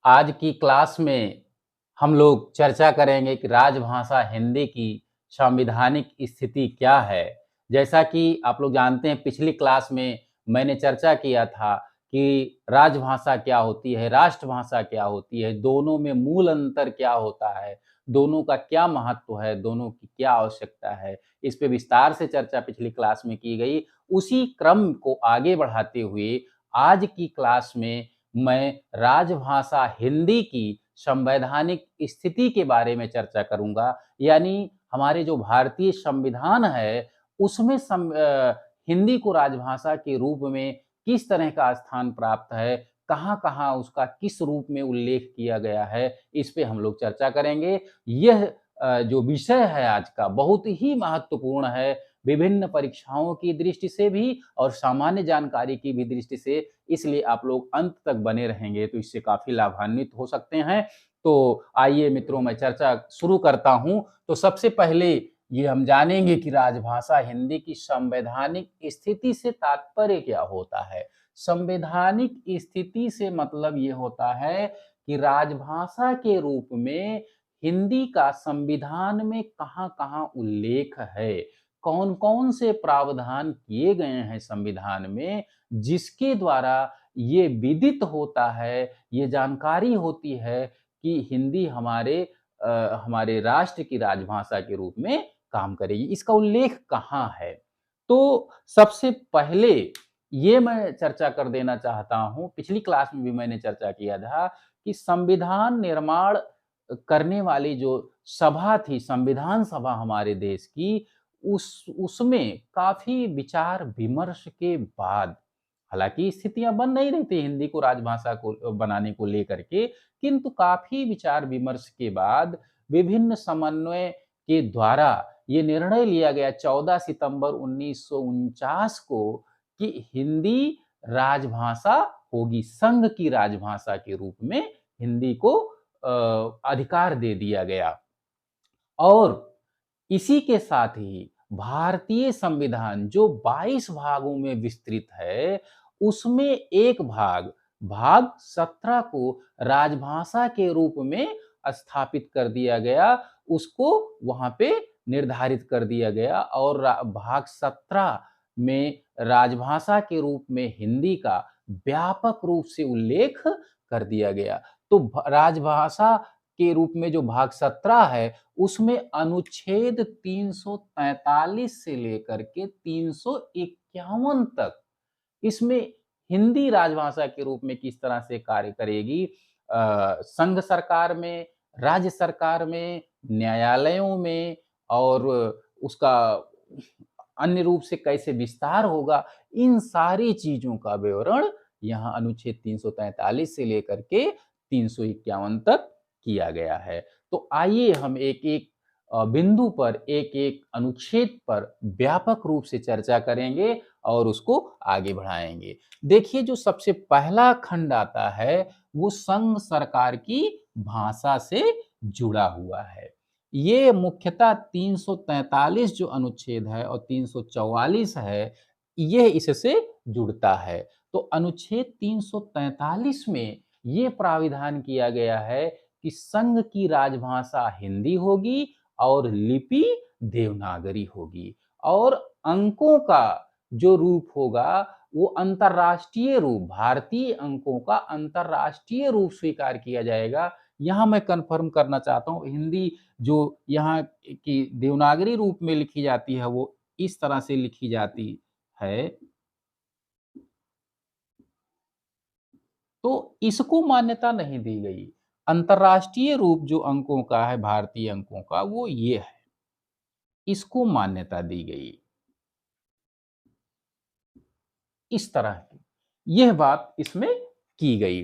आज की क्लास में हम लोग चर्चा करेंगे कि राजभाषा हिंदी की संवैधानिक स्थिति क्या है। जैसा कि आप लोग जानते हैं पिछली क्लास में मैंने चर्चा किया था कि राजभाषा क्या होती है, राष्ट्रभाषा क्या होती है, दोनों में मूल अंतर क्या होता है, दोनों का क्या महत्व है, दोनों की क्या आवश्यकता है। इस पे विस्तार से चर्चा पिछली क्लास में की गई। उसी क्रम को आगे बढ़ाते हुए आज की क्लास में मैं राजभाषा हिंदी की संवैधानिक स्थिति के बारे में चर्चा करूंगा। यानी हमारे जो भारतीय संविधान है उसमें हिंदी को राजभाषा के रूप में किस तरह का स्थान प्राप्त है, कहाँ-कहाँ उसका किस रूप में उल्लेख किया गया है, इस पे हम लोग चर्चा करेंगे। यह जो विषय है आज का बहुत ही महत्वपूर्ण है, विभिन्न परीक्षाओं की दृष्टि से भी और सामान्य जानकारी की भी दृष्टि से, इसलिए आप लोग अंत तक बने रहेंगे तो इससे काफ़ी लाभान्वित हो सकते हैं। तो आइए मित्रों मैं चर्चा शुरू करता हूँ। तो सबसे पहले ये हम जानेंगे कि राजभाषा हिंदी की संवैधानिक स्थिति से तात्पर्य क्या होता है। संवैधानिक स्थिति से मतलब ये होता है कि राजभाषा के रूप में हिंदी का संविधान में कहाँ-कहाँ उल्लेख है, कौन-कौन से प्रावधान किए गए हैं संविधान में, जिसके द्वारा ये विदित होता है, ये जानकारी होती है कि हिंदी हमारे राष्ट्र की राजभाषा के रूप में काम करेगी। इसका उल्लेख कहाँ है? तो सबसे पहले ये मैं चर्चा कर देना चाहता हूँ, पिछली क्लास में भी मैंने चर्चा किया था कि संविधान निर्माण करने वाली जो सभा थी, संविधान सभा हमारे देश की, उसमें काफ़ी विचार-विमर्श के बाद हालाँकि स्थितियाँ बन नहीं रही थी हिंदी को राजभाषा को बनाने को लेकर के, किंतु काफ़ी विचार-विमर्श के बाद विभिन्न समन्वय के द्वारा ये निर्णय लिया गया 14 सितंबर 1949 को कि हिंदी राजभाषा होगी, संघ की राजभाषा के रूप में हिंदी को अधिकार दे दिया गया। और इसी के साथ ही भारतीय संविधान जो 22 भागों में विस्तृत है, उसमें एक भाग 17 को राजभाषा के रूप में स्थापित कर दिया गया, उसको वहाँ पे निर्धारित कर दिया गया और भाग 17 में राजभाषा के रूप में हिंदी का व्यापक रूप से उल्लेख कर दिया गया। तो राजभाषा के रूप में जो भाग 17 है, उसमें अनुच्छेद 343 से लेकर के 351 तक इसमें हिंदी राजभाषा के रूप में किस तरह से कार्य करेगी, संघ सरकार में, राज्य सरकार में, न्यायालयों में और उसका अन्य रूप से कैसे विस्तार होगा, इन सारी चीज़ों का विवरण यहाँ अनुच्छेद 343 से लेकर के 351 तक किया गया है। तो आइए हम एक-एक बिंदु पर, एक-एक अनुच्छेद पर व्यापक रूप से चर्चा करेंगे और उसको आगे बढ़ाएँगे। देखिए जो सबसे पहला खंड आता है, वो संघ सरकार की भाषा से जुड़ा हुआ है। ये मुख्यतः 343 जो अनुच्छेद है और 344 है, ये इससे जुड़ता है। तो अनुच्छेद 343 में ये प्राविधान किया गया है कि संघ की राजभाषा हिंदी होगी और लिपि देवनागरी होगी और अंकों का जो रूप होगा वो अंतर्राष्ट्रीय रूप, भारतीय अंकों का अंतर्राष्ट्रीय रूप स्वीकार किया जाएगा। यहाँ मैं कन्फर्म करना चाहता हूँ, हिंदी जो यहाँ की देवनागरी रूप में लिखी जाती है वो इस तरह से लिखी जाती है, तो इसको मान्यता नहीं दी गई। अंतर्राष्ट्रीय रूप जो अंकों का है, भारतीय अंकों का, वो ये है, इसको मान्यता दी गई। इस तरह की यह बात इसमें की गई।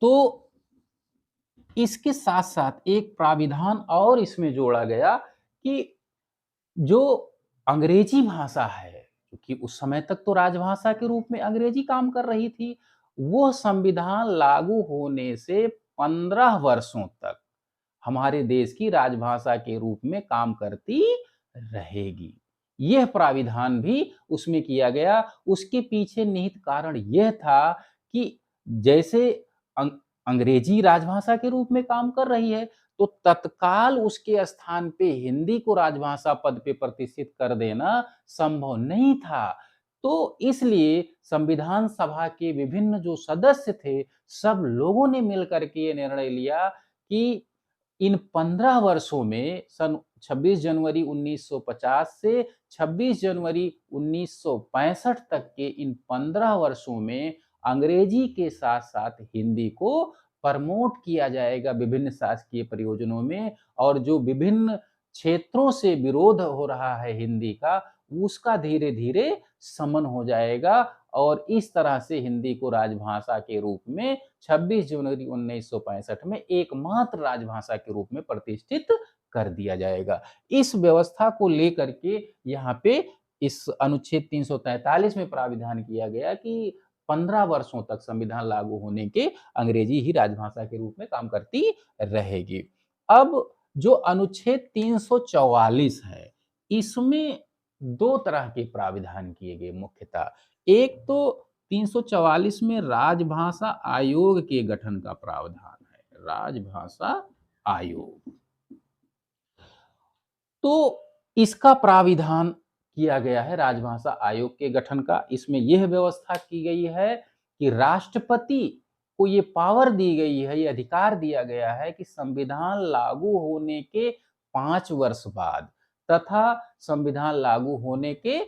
तो इसके साथ-साथ एक प्राविधान और इसमें जोड़ा गया कि जो अंग्रेजी भाषा है, क्योंकि उस समय तक तो राजभाषा के रूप में अंग्रेजी काम कर रही थी, वो संविधान लागू होने से 15 वर्षों तक हमारे देश की राजभाषा के रूप में काम करती रहेगी। यह प्राविधान भी उसमें किया गया। उसके पीछे निहित कारण यह था कि जैसे अंग्रेजी राजभाषा के रूप में काम कर रही है, तो तत्काल उसके स्थान पे हिंदी को राजभाषा पद पे प्रतिष्ठित कर देना संभव नहीं था। तो इसलिए संविधान सभा के विभिन्न जो सदस्य थे, सब लोगों ने मिलकर के ये निर्णय लिया कि इन 15 वर्षों में सन 26 जनवरी 1950 से 26 जनवरी 1965 तक के इन 15 वर्षों में अंग्रेजी के साथ-साथ हिंदी को प्रमोट किया जाएगा विभिन्न शासकीय प्रयोजनों में, और जो विभिन्न क्षेत्रों से विरोध हो रहा है हिंदी का, उसका धीरे-धीरे शमन हो जाएगा और इस तरह से हिंदी को राजभाषा के रूप में 26 जनवरी 1965 में एकमात्र राजभाषा के रूप में प्रतिष्ठित कर दिया जाएगा। इस व्यवस्था को लेकर के यहाँ पे इस अनुच्छेद 343 में प्राविधान किया गया कि 15 वर्षों तक संविधान लागू होने के अंग्रेजी ही राजभाषा के रूप में काम करती रहेगी। अब जो अनुच्छेद 344 है, इसमें 2 तरह के प्राविधान किए गए मुख्यतः। एक तो 344 में राजभाषा आयोग के गठन का प्रावधान है, राजभाषा आयोग। तो इसका प्राविधान किया गया है राजभाषा आयोग के गठन का। इसमें यह व्यवस्था की गई है कि राष्ट्रपति को ये पावर दी गई है, ये अधिकार दिया गया है कि संविधान लागू होने के 5 वर्ष बाद तथा संविधान लागू होने के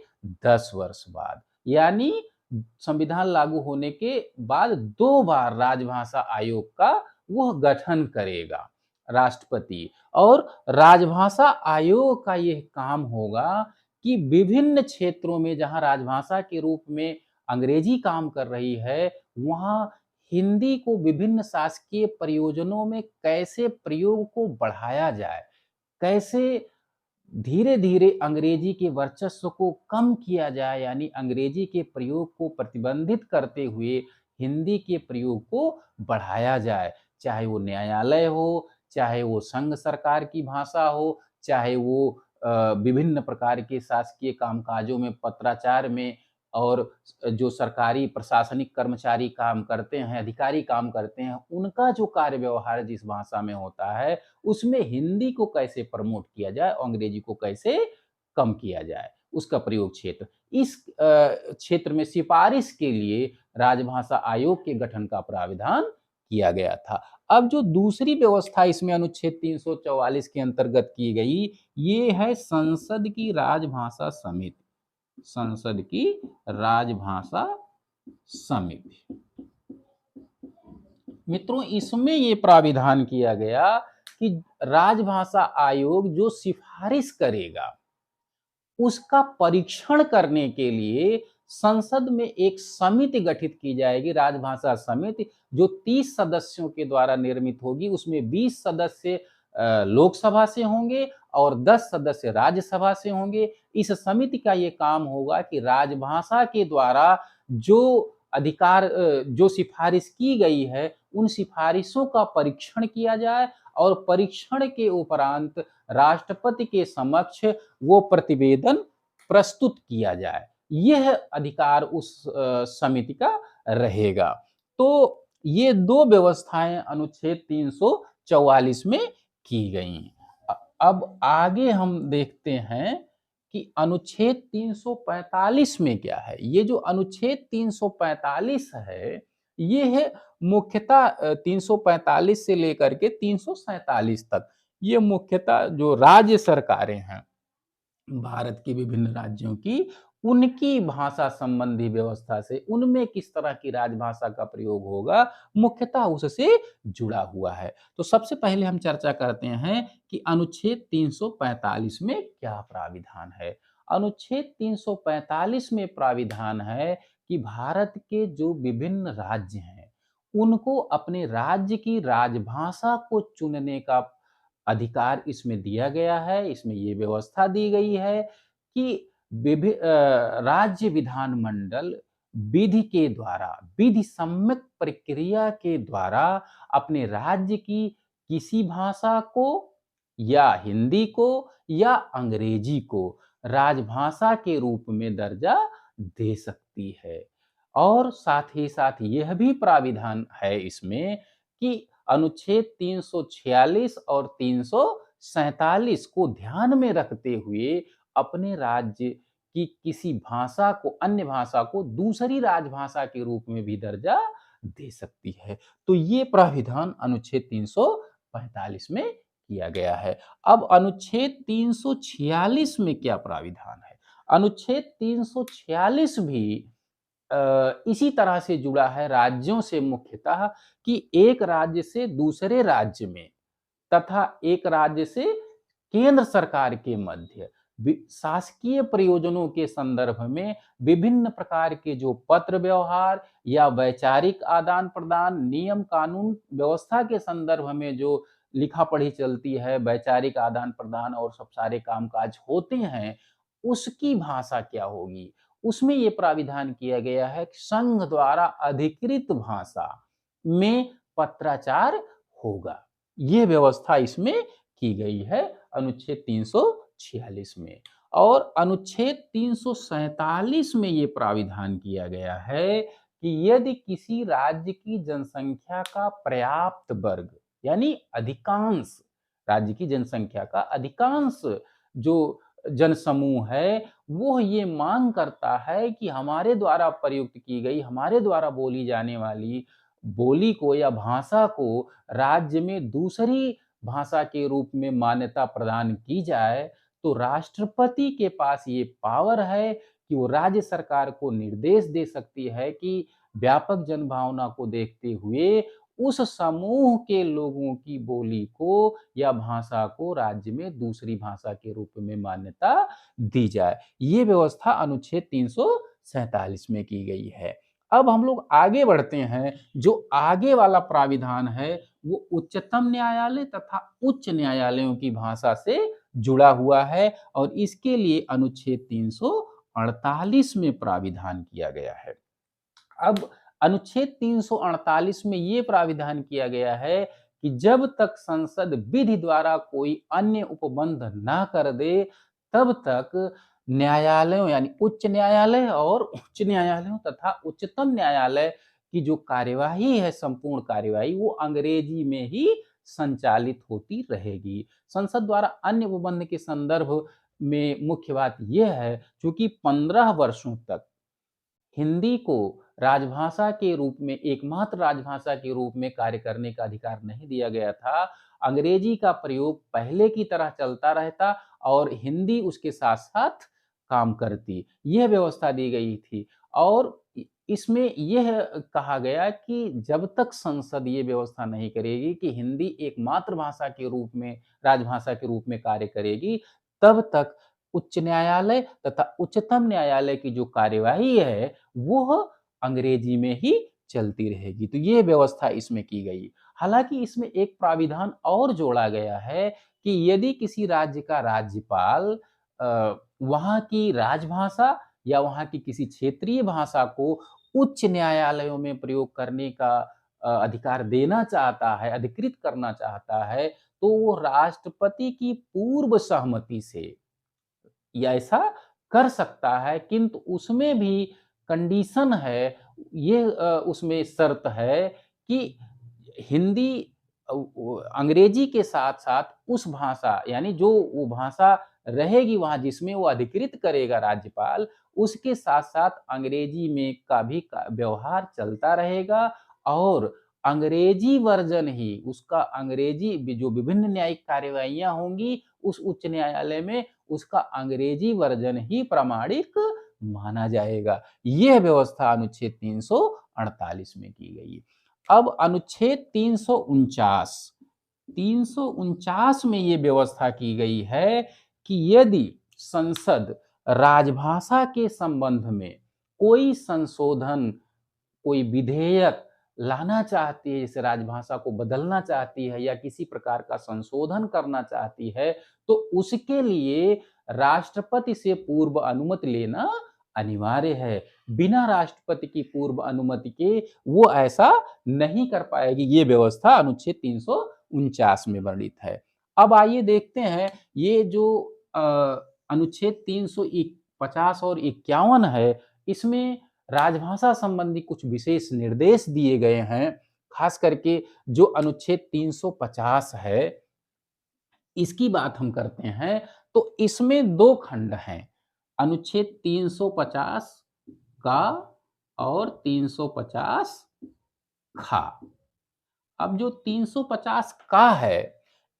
10 वर्ष बाद, यानी संविधान लागू होने के बाद 2 बार राजभाषा आयोग का वह गठन करेगा राष्ट्रपति। और राजभाषा आयोग का यह काम होगा कि विभिन्न क्षेत्रों में जहां राजभाषा के रूप में अंग्रेजी काम कर रही है, वहां हिंदी को विभिन्न शासकीय प्रयोजनों में कैसे प्रयोग को बढ़ाया जाए, कैसे धीरे-धीरे अंग्रेजी के वर्चस्व को कम किया जाए, यानी अंग्रेजी के प्रयोग को प्रतिबंधित करते हुए हिंदी के प्रयोग को बढ़ाया जाए। चाहे वो न्यायालय हो, चाहे वो संघ सरकार की भाषा हो, चाहे वो विभिन्न प्रकार के शासकीय कामकाजों में, पत्राचार में, और जो सरकारी प्रशासनिक कर्मचारी काम करते हैं, अधिकारी काम करते हैं, उनका जो कार्य व्यवहार जिस भाषा में होता है, उसमें हिंदी को कैसे प्रमोट किया जाए, अंग्रेजी को कैसे कम किया जाए, उसका प्रयोग क्षेत्र। इस क्षेत्र में सिफारिश के लिए राजभाषा आयोग के गठन का प्राविधान किया गया था। अब जो दूसरी व्यवस्था इसमें अनुच्छेद 344 के अंतर्गत की गई, ये है संसद की राजभाषा समिति। संसद की राजभाषा समिति। मित्रों, इसमें ये प्राविधान किया गया कि राजभाषा आयोग जो सिफारिश करेगा, उसका परीक्षण करने के लिए संसद में एक समिति गठित की जाएगी, राजभाषा समिति, जो 30 सदस्यों के द्वारा निर्मित होगी। उसमें 20 सदस्य लोकसभा से होंगे और 10 सदस्य राज्यसभा से होंगे। इस समिति का ये काम होगा कि राजभाषा के द्वारा जो अधिकार जो सिफारिश की गई है, उन सिफारिशों का परीक्षण किया जाए और परीक्षण के उपरांत राष्ट्रपति के समक्ष वो प्रतिवेदन प्रस्तुत किया जाए। यह अधिकार उस समिति का रहेगा। तो ये 2 व्यवस्थाएं अनुच्छेद 344 में की गई। अब आगे हम देखते हैं कि अनुच्छेद 345 में क्या है। ये जो अनुच्छेद 345 है, ये है मुख्यतः 345 से लेकर के 347 तक, ये मुख्यतः जो राज्य सरकारें हैं भारत के विभिन्न राज्यों की, उनकी भाषा संबंधी व्यवस्था से, उनमें किस तरह की राजभाषा का प्रयोग होगा, मुख्यतः उससे जुड़ा हुआ है। तो सबसे पहले हम चर्चा करते हैं कि अनुच्छेद 345 में क्या प्राविधान है। अनुच्छेद 345 में प्राविधान है कि भारत के जो विभिन्न राज्य हैं, उनको अपने राज्य की राजभाषा को चुनने का अधिकार इसमें दिया गया है। इसमें ये व्यवस्था दी गई है कि राज्य विधानमंडल विधि के द्वारा, विधि सम्मत प्रक्रिया के द्वारा अपने राज्य की किसी भाषा को, या हिंदी को या अंग्रेजी को राजभाषा के रूप में दर्जा दे सकती है। और साथ ही साथ यह भी प्राविधान है इसमें कि अनुच्छेद 346 और 347 को ध्यान में रखते हुए अपने राज्य की किसी भाषा को, अन्य भाषा को दूसरी राजभाषा के रूप में भी दर्जा दे सकती है। तो ये प्राविधान अनुच्छेद 345 में किया गया है। अब अनुच्छेद 346 में क्या प्राविधान है? अनुच्छेद 346 भी इसी तरह से जुड़ा है राज्यों से, मुख्यतः कि एक राज्य से दूसरे राज्य में तथा एक राज्य से केंद्र सरकार के मध्य शासकीय प्रयोजनों के संदर्भ में विभिन्न प्रकार के जो पत्र व्यवहार या वैचारिक आदान प्रदान, नियम कानून व्यवस्था के संदर्भ में जो लिखा पढ़ी चलती है, वैचारिक आदान प्रदान और सब सारे कामकाज होते हैं, उसकी भाषा क्या होगी? उसमें ये प्राविधान किया गया है कि संघ द्वारा अधिकृत भाषा में पत्राचार होगा। ये व्यवस्था इसमें की गई है अनुच्छेद 346 में। और अनुच्छेद 347 में ये प्राविधान किया गया है कि यदि किसी राज्य की जनसंख्या का पर्याप्त वर्ग, यानी अधिकांश राज्य की जनसंख्या का अधिकांश जो जनसमूह है, वो ये मांग करता है कि हमारे द्वारा प्रयुक्त की गई, हमारे द्वारा बोली जाने वाली बोली को या भाषा को राज्य में दूसरी भाषा के रूप में मान्यता प्रदान की जाए, तो राष्ट्रपति के पास ये पावर है कि वो राज्य सरकार को निर्देश दे सकती है कि व्यापक जनभावना को देखते हुए उस समूह के लोगों की बोली को या भाषा को राज्य में दूसरी भाषा के रूप में मान्यता दी जाए। ये व्यवस्था अनुच्छेद 347 में की गई है। अब हम लोग आगे बढ़ते हैं। जो आगे वाला प्राविधान है वो उच्चतम न्यायालय तथा उच्च न्यायालयों की भाषा से जुड़ा हुआ है और इसके लिए अनुच्छेद 348 में प्राविधान किया गया है। अब अनुच्छेद 348 में ये प्राविधान किया गया है कि जब तक संसद विधि द्वारा कोई अन्य उपबंध ना कर दे, तब तक न्यायालयों यानी उच्च न्यायालय और उच्च न्यायालयों तथा उच्चतम न्यायालय की जो कार्यवाही है, संपूर्ण कार्यवाही, वो अंग्रेजी में ही संचालित होती रहेगी। संसद द्वारा अन्य उपबंध के संदर्भ में मुख्य बात यह है, चूंकि 15 वर्षों तक हिंदी को राजभाषा के रूप में, एकमात्र राजभाषा के रूप में कार्य करने का अधिकार नहीं दिया गया था। अंग्रेजी का प्रयोग पहले की तरह चलता रहता और हिंदी उसके साथ साथ काम करती, यह व्यवस्था दी गई थी। और इसमें यह कहा गया कि जब तक संसद ये व्यवस्था नहीं करेगी कि हिंदी एकमात्र भाषा के रूप में, राजभाषा के रूप में कार्य करेगी, तब तक उच्च न्यायालय तथा उच्चतम न्यायालय की जो कार्यवाही है वो अंग्रेजी में ही चलती रहेगी। तो ये व्यवस्था इसमें की गई। हालांकि इसमें एक प्राविधान और जोड़ा गया है कि यदि किसी राज्य का राज्यपाल वहाँ की राजभाषा या वहाँ की किसी क्षेत्रीय भाषा को उच्च न्यायालयों में प्रयोग करने का अधिकार देना चाहता है, अधिकृत करना चाहता है, तो वो राष्ट्रपति की पूर्व सहमति से या ऐसा कर सकता है, किंतु उसमें भी कंडीशन है, ये उसमें शर्त है कि हिंदी अंग्रेजी के साथ साथ उस भाषा, यानी जो वो भाषा रहेगी वहां जिसमें वो अधिकृत करेगा राज्यपाल, उसके साथ साथ अंग्रेजी में का भी व्यवहार चलता रहेगा और अंग्रेजी वर्जन ही उसका, अंग्रेजी जो विभिन्न न्यायिक कार्यवाहियां होंगी उस उच्च न्यायालय में, उसका अंग्रेजी वर्जन ही प्रामाणिक माना जाएगा। यह व्यवस्था अनुच्छेद 348 में की गई। अब अनुच्छेद 349 में यह व्यवस्था की गई है कि यदि संसद राजभाषा के संबंध में कोई संशोधन, कोई विधेयक लाना चाहती है, जैसे राजभाषा को बदलना चाहती है या किसी प्रकार का संशोधन करना चाहती है, तो उसके लिए राष्ट्रपति से पूर्व अनुमति लेना अनिवार्य है। बिना राष्ट्रपति की पूर्व अनुमति के वो ऐसा नहीं कर पाएगी। ये व्यवस्था अनुच्छेद 349 में वर्णित है। अब आइए देखते हैं ये जो अनुच्छेद 350 और 51 है, इसमें राजभाषा संबंधी कुछ विशेष निर्देश दिए गए हैं। खास करके जो अनुच्छेद 350 है, इसकी बात हम करते हैं, तो इसमें 2 खंड हैं, अनुच्छेद 350 का और 350 खा। अब जो 350 का है,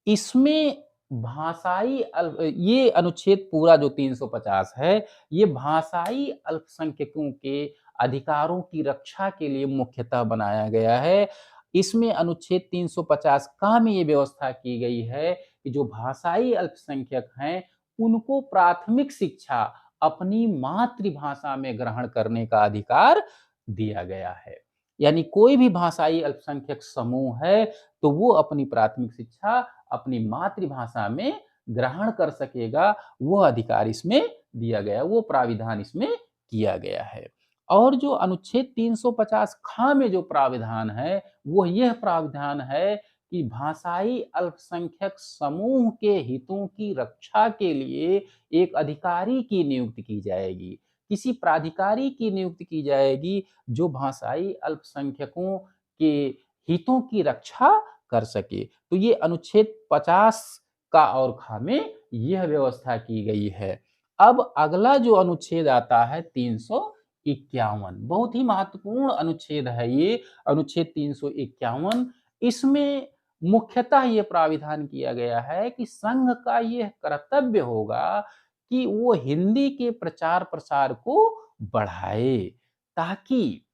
इसमें भाषाई ये अनुच्छेद पूरा जो 350 है, ये भाषाई अल्पसंख्यकों के अधिकारों की रक्षा के लिए मुख्यतः बनाया गया है। इसमें अनुच्छेद 350 का में ये व्यवस्था की गई है कि जो भाषाई अल्पसंख्यक हैं, उनको प्राथमिक शिक्षा अपनी मातृभाषा में ग्रहण करने का अधिकार दिया गया है। यानी कोई भी भाषाई अल्पसंख्यक समूह है, तो वो अपनी प्राथमिक शिक्षा अपनी मातृभाषा में ग्रहण कर सकेगा, वो अधिकार इसमें दिया गया, वो प्राविधान इसमें किया गया है। और जो अनुच्छेद 350 खा में जो प्राविधान है, वो यह प्राविधान है कि भाषाई अल्पसंख्यक समूह के हितों की रक्षा के लिए एक अधिकारी की नियुक्ति की जाएगी, किसी प्राधिकारी की नियुक्ति की जाएगी, जो भाषाई अल्पसंख्यकों के हितों की रक्षा कर सके। तो ये अनुच्छेद 50 का और खा में यह व्यवस्था की गई है। अब अगला जो अनुच्छेद आता है 351, बहुत ही महत्वपूर्ण अनुच्छेद है ये अनुच्छेद 351। इसमें मुख्यतः ये प्राविधान किया गया है कि संघ का यह कर्तव्य होगा कि वो हिंदी के प्रचार प्रसार को बढ़ाए, ताकि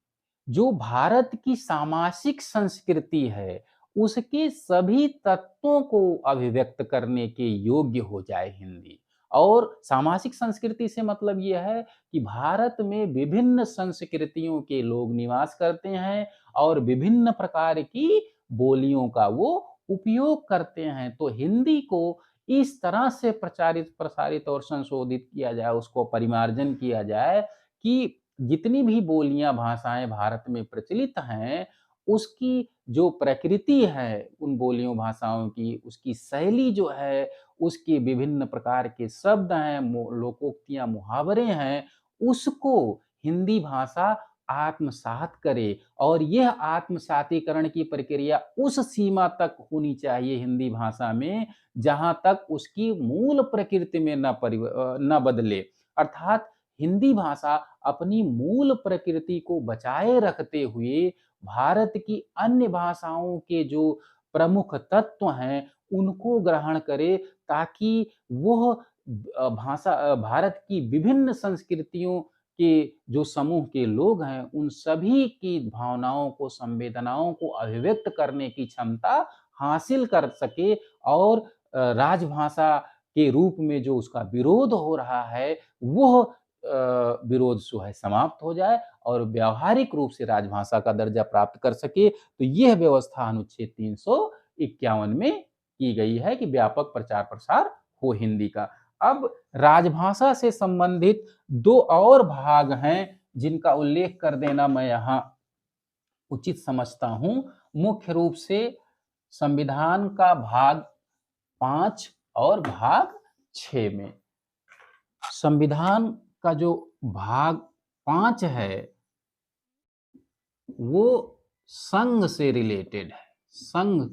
जो भारत की सामाजिक संस्कृति है, उसके सभी तत्वों को अभिव्यक्त करने के योग्य हो जाए हिंदी। और सामाजिक संस्कृति से मतलब यह है कि भारत में विभिन्न संस्कृतियों के लोग निवास करते हैं और विभिन्न प्रकार की बोलियों का वो उपयोग करते हैं। तो हिंदी को इस तरह से प्रचारित, प्रसारित और संशोधित किया जाए, उसको परिमार्जन किया जाए कि जितनी भी बोलियां, भाषाएं भारत में प्रचलित हैं, उसकी जो प्रकृति है उन बोलियों, भाषाओं की, उसकी शैली जो है, उसके विभिन्न प्रकार के शब्द हैं, लोकोक्तियां, मुहावरे हैं, उसको हिंदी भाषा आत्मसात करे। और यह आत्मसातीकरण की प्रक्रिया उस सीमा तक होनी चाहिए हिंदी भाषा में, जहां तक उसकी मूल प्रकृति में न बदले। अर्थात हिंदी भाषा अपनी मूल प्रकृति को बचाए रखते हुए भारत की अन्य भाषाओं के जो प्रमुख तत्व हैं, उनको ग्रहण करे, ताकि वह भारत की विभिन्न संस्कृतियों के जो समूह के लोग हैं, उन सभी की भावनाओं को, संवेदनाओं को अभिव्यक्त करने की क्षमता हासिल कर सके। और राजभाषा के रूप में जो उसका विरोध हो रहा है, वह विरोध जो है समाप्त हो जाए और व्यावहारिक रूप से राजभाषा का दर्जा प्राप्त कर सके। तो यह व्यवस्था अनुच्छेद 351 में की गई है कि व्यापक प्रचार प्रसार हो हिंदी का। अब राजभाषा से संबंधित 2 और भाग हैं, जिनका उल्लेख कर देना मैं यहाँ उचित समझता हूं। मुख्य रूप से संविधान का भाग 5 और भाग 6 में। संविधान का जो भाग 5 है, वो संघ से रिलेटेड है। संघ,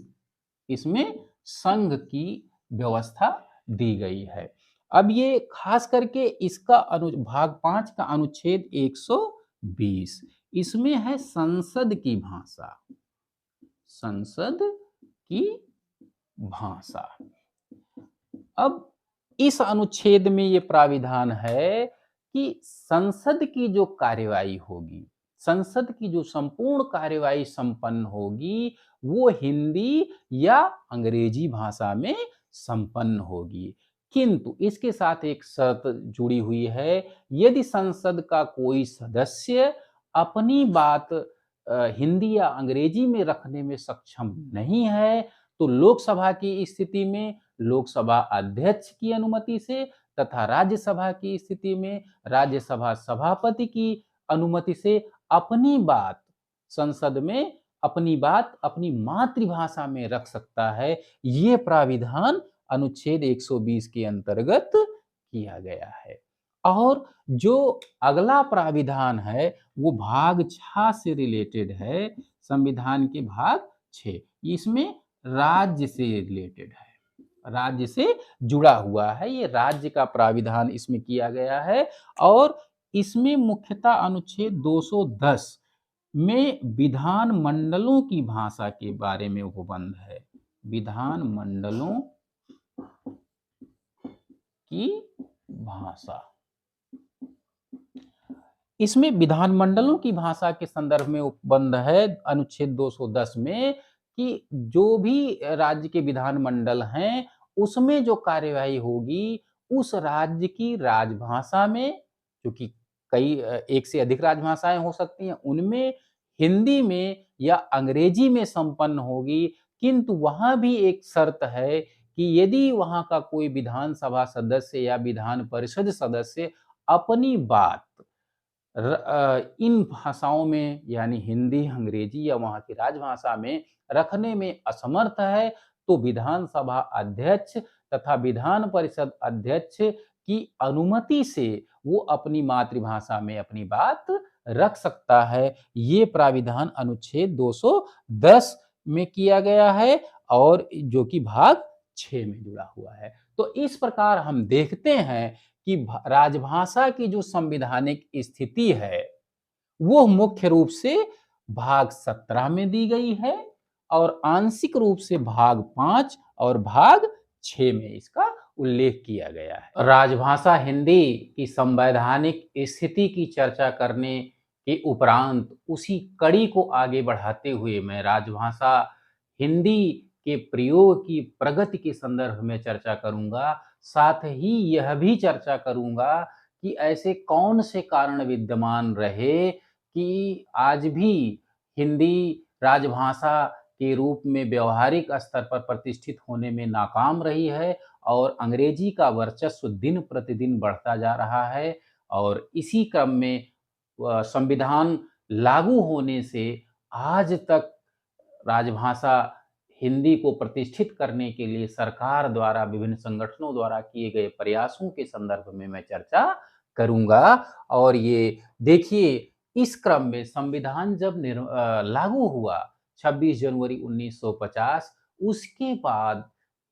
इसमें संघ की व्यवस्था दी गई है। अब ये खास करके इसका भाग 5 का अनुच्छेद 120, इसमें है संसद की भाषा। संसद की भाषा। अब इस अनुच्छेद में ये प्राविधान है कि संसद की जो कार्यवाही होगी, संसद की जो संपूर्ण कार्यवाही संपन्न होगी, वो हिंदी या अंग्रेजी भाषा में संपन्न होगी। किंतु इसके साथ एक शर्त जुड़ी हुई है, यदि संसद का कोई सदस्य अपनी बात हिंदी या अंग्रेजी में रखने में सक्षम नहीं है, तो लोकसभा की स्थिति में लोकसभा अध्यक्ष की अनुमति से तथा राज्यसभा की स्थिति में राज्यसभा सभापति की अनुमति से अपनी बात संसद में, अपनी बात अपनी मातृभाषा में रख सकता है। ये प्राविधान अनुच्छेद 120 के अंतर्गत किया गया है। और जो अगला प्राविधान है वो भाग 6 से रिलेटेड है, संविधान के भाग 6। इसमें राज्य से रिलेटेड है, राज्य से जुड़ा हुआ है, ये राज्य का प्राविधान इसमें किया गया है। और इसमें मुख्यतः अनुच्छेद 210 में विधान मंडलों की भाषा के बारे में उपबंध है, विधान मंडलों की भाषा। इसमें विधानमंडलों की भाषा के संदर्भ में उपबंध है अनुच्छेद 210 में कि जो भी राज्य के विधानमंडल हैं उसमें जो कार्यवाही होगी उस राज्य की राजभाषा में, क्योंकि कई एक से अधिक राजभाषाएं हो सकती हैं, उनमें हिंदी में या अंग्रेजी में संपन्न होगी। किंतु वहां भी एक शर्त है कि यदि वहां का कोई विधानसभा सदस्य या विधान परिषद सदस्य अपनी बात इन भाषाओं में यानी हिंदी, अंग्रेजी या वहाँ की राजभाषा में रखने में असमर्थ है, तो विधानसभा अध्यक्ष तथा विधान परिषद अध्यक्ष की अनुमति से वो अपनी मातृभाषा में अपनी बात रख सकता है। ये प्राविधान अनुच्छेद 210 में किया गया है और जो कि भाग 6 में जुड़ा हुआ है। तो इस प्रकार हम देखते हैं कि राजभाषा की जो संवैधानिक स्थिति है वो मुख्य रूप से भाग 17 में दी गई है और आंशिक रूप से भाग 5 और भाग 6 में इसका उल्लेख किया गया है। राजभाषा हिंदी की संवैधानिक स्थिति की चर्चा करने के उपरांत उसी कड़ी को आगे बढ़ाते हुए मैं राजभाषा हिंदी के प्रयोग की प्रगति के संदर्भ में चर्चा करूंगा। साथ ही यह भी चर्चा करूंगा कि ऐसे कौन से कारण विद्यमान रहे कि आज भी हिंदी राजभाषा के रूप में व्यवहारिक स्तर पर प्रतिष्ठित होने में नाकाम रही है और अंग्रेजी का वर्चस्व दिन प्रतिदिन बढ़ता जा रहा है। और इसी क्रम में संविधान लागू होने से आज तक राजभाषा हिंदी को प्रतिष्ठित करने के लिए सरकार द्वारा विभिन्न संगठनों द्वारा किए गए प्रयासों के संदर्भ में मैं चर्चा करूंगा। और ये देखिए, इस क्रम में संविधान जब लागू हुआ 26 जनवरी 1950, उसके बाद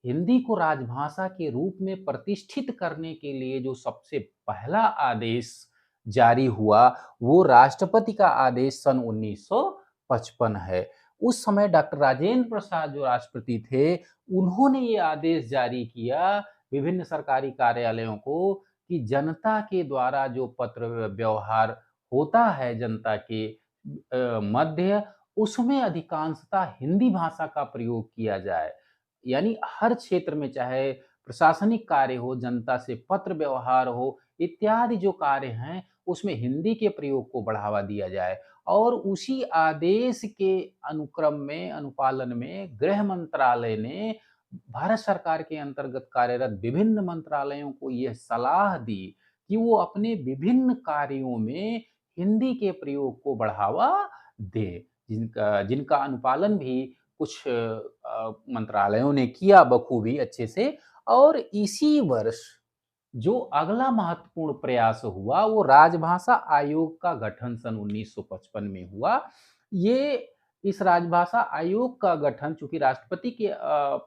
हिंदी को राजभाषा के रूप में प्रतिष्ठित करने के लिए जो सबसे पहला आदेश जारी हुआ वो राष्ट्रपति का आदेश सन 1955 है। उस समय डॉक्टर राजेंद्र प्रसाद जो राष्ट्रपति थे, उन्होंने ये आदेश जारी किया विभिन्न सरकारी कार्यालयों को कि जनता के द्वारा जो पत्र व्यवहार होता है जनता के मध्य, उसमें अधिकांशतः हिंदी भाषा का प्रयोग किया जाए। यानी हर क्षेत्र में, चाहे प्रशासनिक कार्य हो, जनता से पत्र व्यवहार हो, इत्यादि जो कार्य हैं उसमें हिंदी के प्रयोग को बढ़ावा दिया जाए। और उसी आदेश के अनुक्रम में, अनुपालन में गृह मंत्रालय ने भारत सरकार के अंतर्गत कार्यरत विभिन्न मंत्रालयों को यह सलाह दी कि वो अपने विभिन्न कार्यों में हिंदी के प्रयोग को बढ़ावा दे, जिनका जिनका अनुपालन भी कुछ मंत्रालयों ने किया बखूबी अच्छे से। और इसी वर्ष जो अगला महत्वपूर्ण प्रयास हुआ वो राजभाषा आयोग का गठन सन 1955 में हुआ। ये इस राजभाषा आयोग का गठन, चूंकि राष्ट्रपति के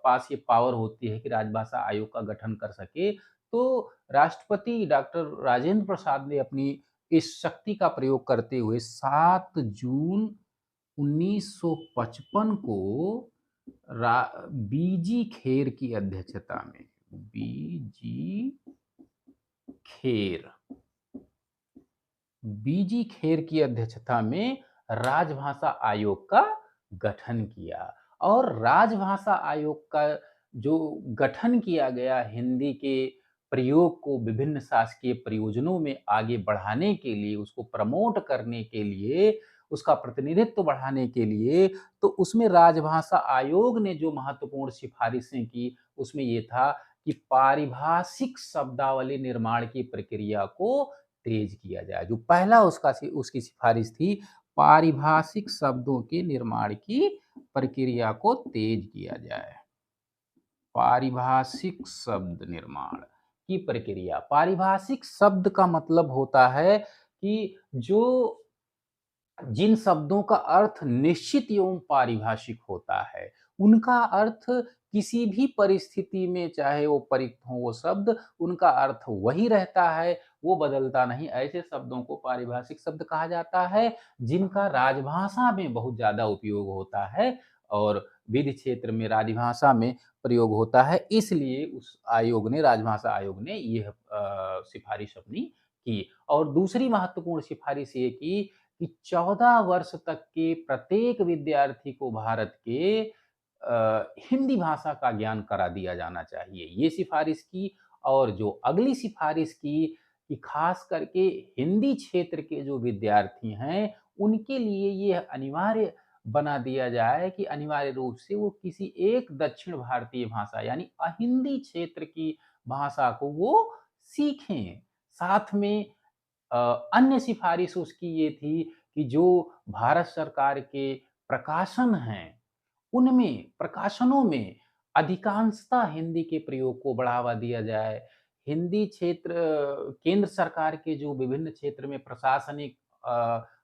पास ये पावर होती है कि राजभाषा आयोग का गठन कर सके, तो राष्ट्रपति डॉक्टर राजेंद्र प्रसाद ने अपनी इस शक्ति का प्रयोग करते हुए 7 जून 1955 को बीजी खेर की अध्यक्षता में, बीजी खेर, बीजी खेर की अध्यक्षता में राजभाषा आयोग का गठन किया। और राजभाषा आयोग का जो गठन किया गया हिंदी के प्रयोग को विभिन्न शासकीय प्रयोजनों में आगे बढ़ाने के लिए, उसको प्रमोट करने के लिए, उसका प्रतिनिधित्व बढ़ाने के लिए, तो उसमें राजभाषा आयोग ने जो महत्वपूर्ण सिफारिशें की उसमें ये था कि पारिभाषिक शब्दावली निर्माण की प्रक्रिया को तेज किया जाए। जो पहला उसकी सिफारिश थी, पारिभाषिक शब्दों के निर्माण की प्रक्रिया को तेज किया जाए, पारिभाषिक शब्द निर्माण की प्रक्रिया। पारिभाषिक शब्द का मतलब होता है कि जो जिन शब्दों का अर्थ निश्चित एवं पारिभाषिक होता है, उनका अर्थ किसी भी परिस्थिति में चाहे वो परिक्त हो वो शब्द, उनका अर्थ वही रहता है, वो बदलता नहीं। ऐसे शब्दों को पारिभाषिक शब्द कहा जाता है, जिनका राजभाषा में बहुत ज़्यादा उपयोग होता है और विधि क्षेत्र में राजभाषा में प्रयोग होता है। इसलिए उस आयोग ने राजभाषा आयोग ने यह सिफ़ारिश अपनी की और दूसरी महत्वपूर्ण सिफ़ारिश ये की कि 14 वर्ष तक के प्रत्येक विद्यार्थी को भारत के हिंदी भाषा का ज्ञान करा दिया जाना चाहिए, ये सिफारिश की। और जो अगली सिफारिश की कि खास करके हिंदी क्षेत्र के जो विद्यार्थी हैं, उनके लिए ये अनिवार्य बना दिया जाए कि अनिवार्य रूप से वो किसी एक दक्षिण भारतीय भाषा यानी अहिंदी क्षेत्र की भाषा को वो सीखें। साथ में अ, अन्य सिफारिश उसकी ये थी कि जो भारत सरकार के प्रकाशन हैं, उनमें प्रकाशनों में अधिकांशतः हिंदी के प्रयोग को बढ़ावा दिया जाए। हिंदी क्षेत्र केंद्र सरकार के जो विभिन्न क्षेत्र में प्रशासनिक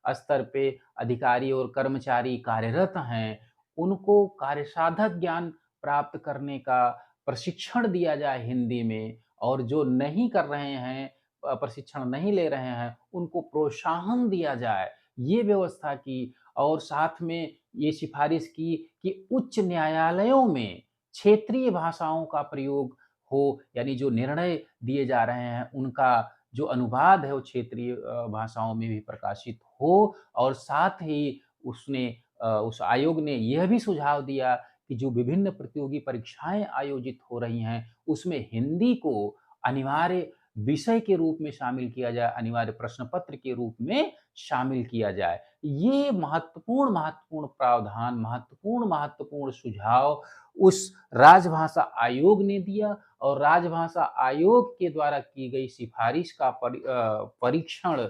स्तर पे अधिकारी और कर्मचारी कार्यरत हैं, उनको कार्यसाधक ज्ञान प्राप्त करने का प्रशिक्षण दिया जाए हिंदी में और जो नहीं कर रहे हैं प्रशिक्षण नहीं ले रहे हैं, उनको प्रोत्साहन दिया जाए, ये व्यवस्था की। और साथ में ये सिफारिश की कि उच्च न्यायालयों में क्षेत्रीय भाषाओं का प्रयोग हो, यानी जो निर्णय दिए जा रहे हैं, उनका जो अनुवाद है वो क्षेत्रीय भाषाओं में भी प्रकाशित हो। और साथ ही उस आयोग ने यह भी सुझाव दिया कि जो विभिन्न प्रतियोगी परीक्षाएँ आयोजित हो रही हैं, उसमें हिंदी को अनिवार्य विषय के रूप में शामिल किया जाए, अनिवार्य प्रश्न पत्र के रूप में शामिल किया जाए। ये महत्वपूर्ण प्रावधान, महत्वपूर्ण सुझाव उस राजभाषा आयोग ने दिया और राजभाषा आयोग के द्वारा की गई सिफारिश का परीक्षण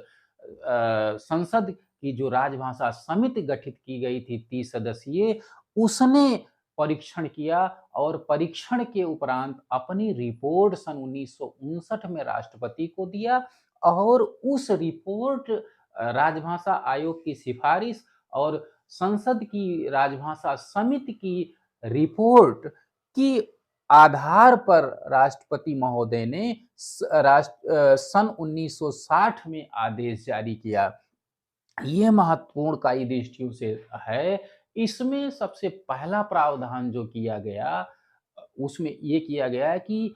संसद की जो राजभाषा समिति गठित की गई थी 30 सदस्यीय, उसने परीक्षण किया और परीक्षण के उपरांत अपनी रिपोर्ट सन 1959 में राष्ट्रपति को दिया और उस रिपोर्ट राजभाषा आयोग की सिफारिश और संसद की राजभाषा समिति की रिपोर्ट की आधार पर राष्ट्रपति महोदय ने सन 1960 में आदेश जारी किया। ये महत्वपूर्ण कई दृष्टियों से है। इसमें सबसे पहला प्रावधान जो किया गया उसमें ये किया गया है कि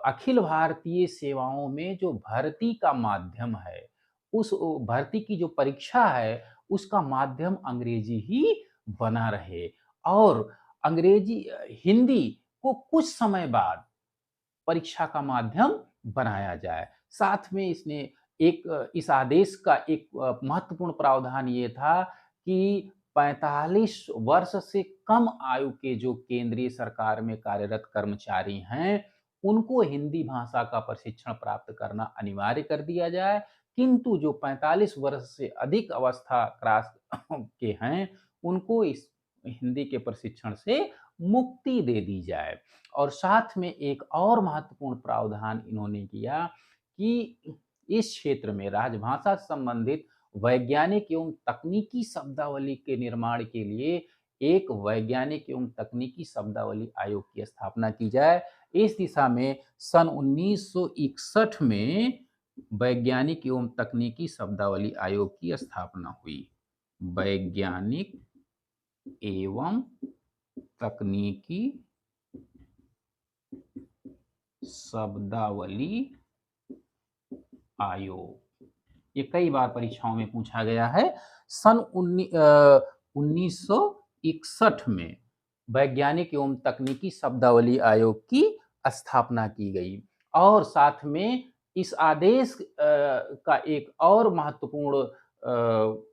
अखिल भारतीय सेवाओं में जो भर्ती का माध्यम है, उस भर्ती की जो परीक्षा है, उसका माध्यम अंग्रेजी ही बना रहे और हिंदी को कुछ समय बाद परीक्षा का माध्यम बनाया जाए। साथ में इस आदेश का एक महत्वपूर्ण प्रावधान ये था कि 45 वर्ष से कम आयु के जो केंद्रीय सरकार में कार्यरत कर्मचारी हैं, उनको हिंदी भाषा का प्रशिक्षण प्राप्त करना अनिवार्य कर दिया जाए। किंतु जो 45 वर्ष से अधिक अवस्था क्रॉस के हैं, उनको इस हिंदी के प्रशिक्षण से मुक्ति दे दी जाए। और साथ में एक और महत्वपूर्ण प्रावधान इन्होंने किया कि इस क्षेत्र में राजभाषा से संबंधित वैज्ञानिक एवं तकनीकी शब्दावली के निर्माण के लिए एक वैज्ञानिक एवं तकनीकी शब्दावली आयोग की स्थापना की जाए। इस दिशा में सन 1961 में वैज्ञानिक एवं तकनीकी शब्दावली आयोग की स्थापना हुई। वैज्ञानिक एवं तकनीकी शब्दावली आयोग, ये कई बार परीक्षाओं में पूछा गया है। सन 1961 में वैज्ञानिक एवं तकनीकी शब्दावली आयोग की स्थापना की गई और साथ में इस आदेश का एक और महत्वपूर्ण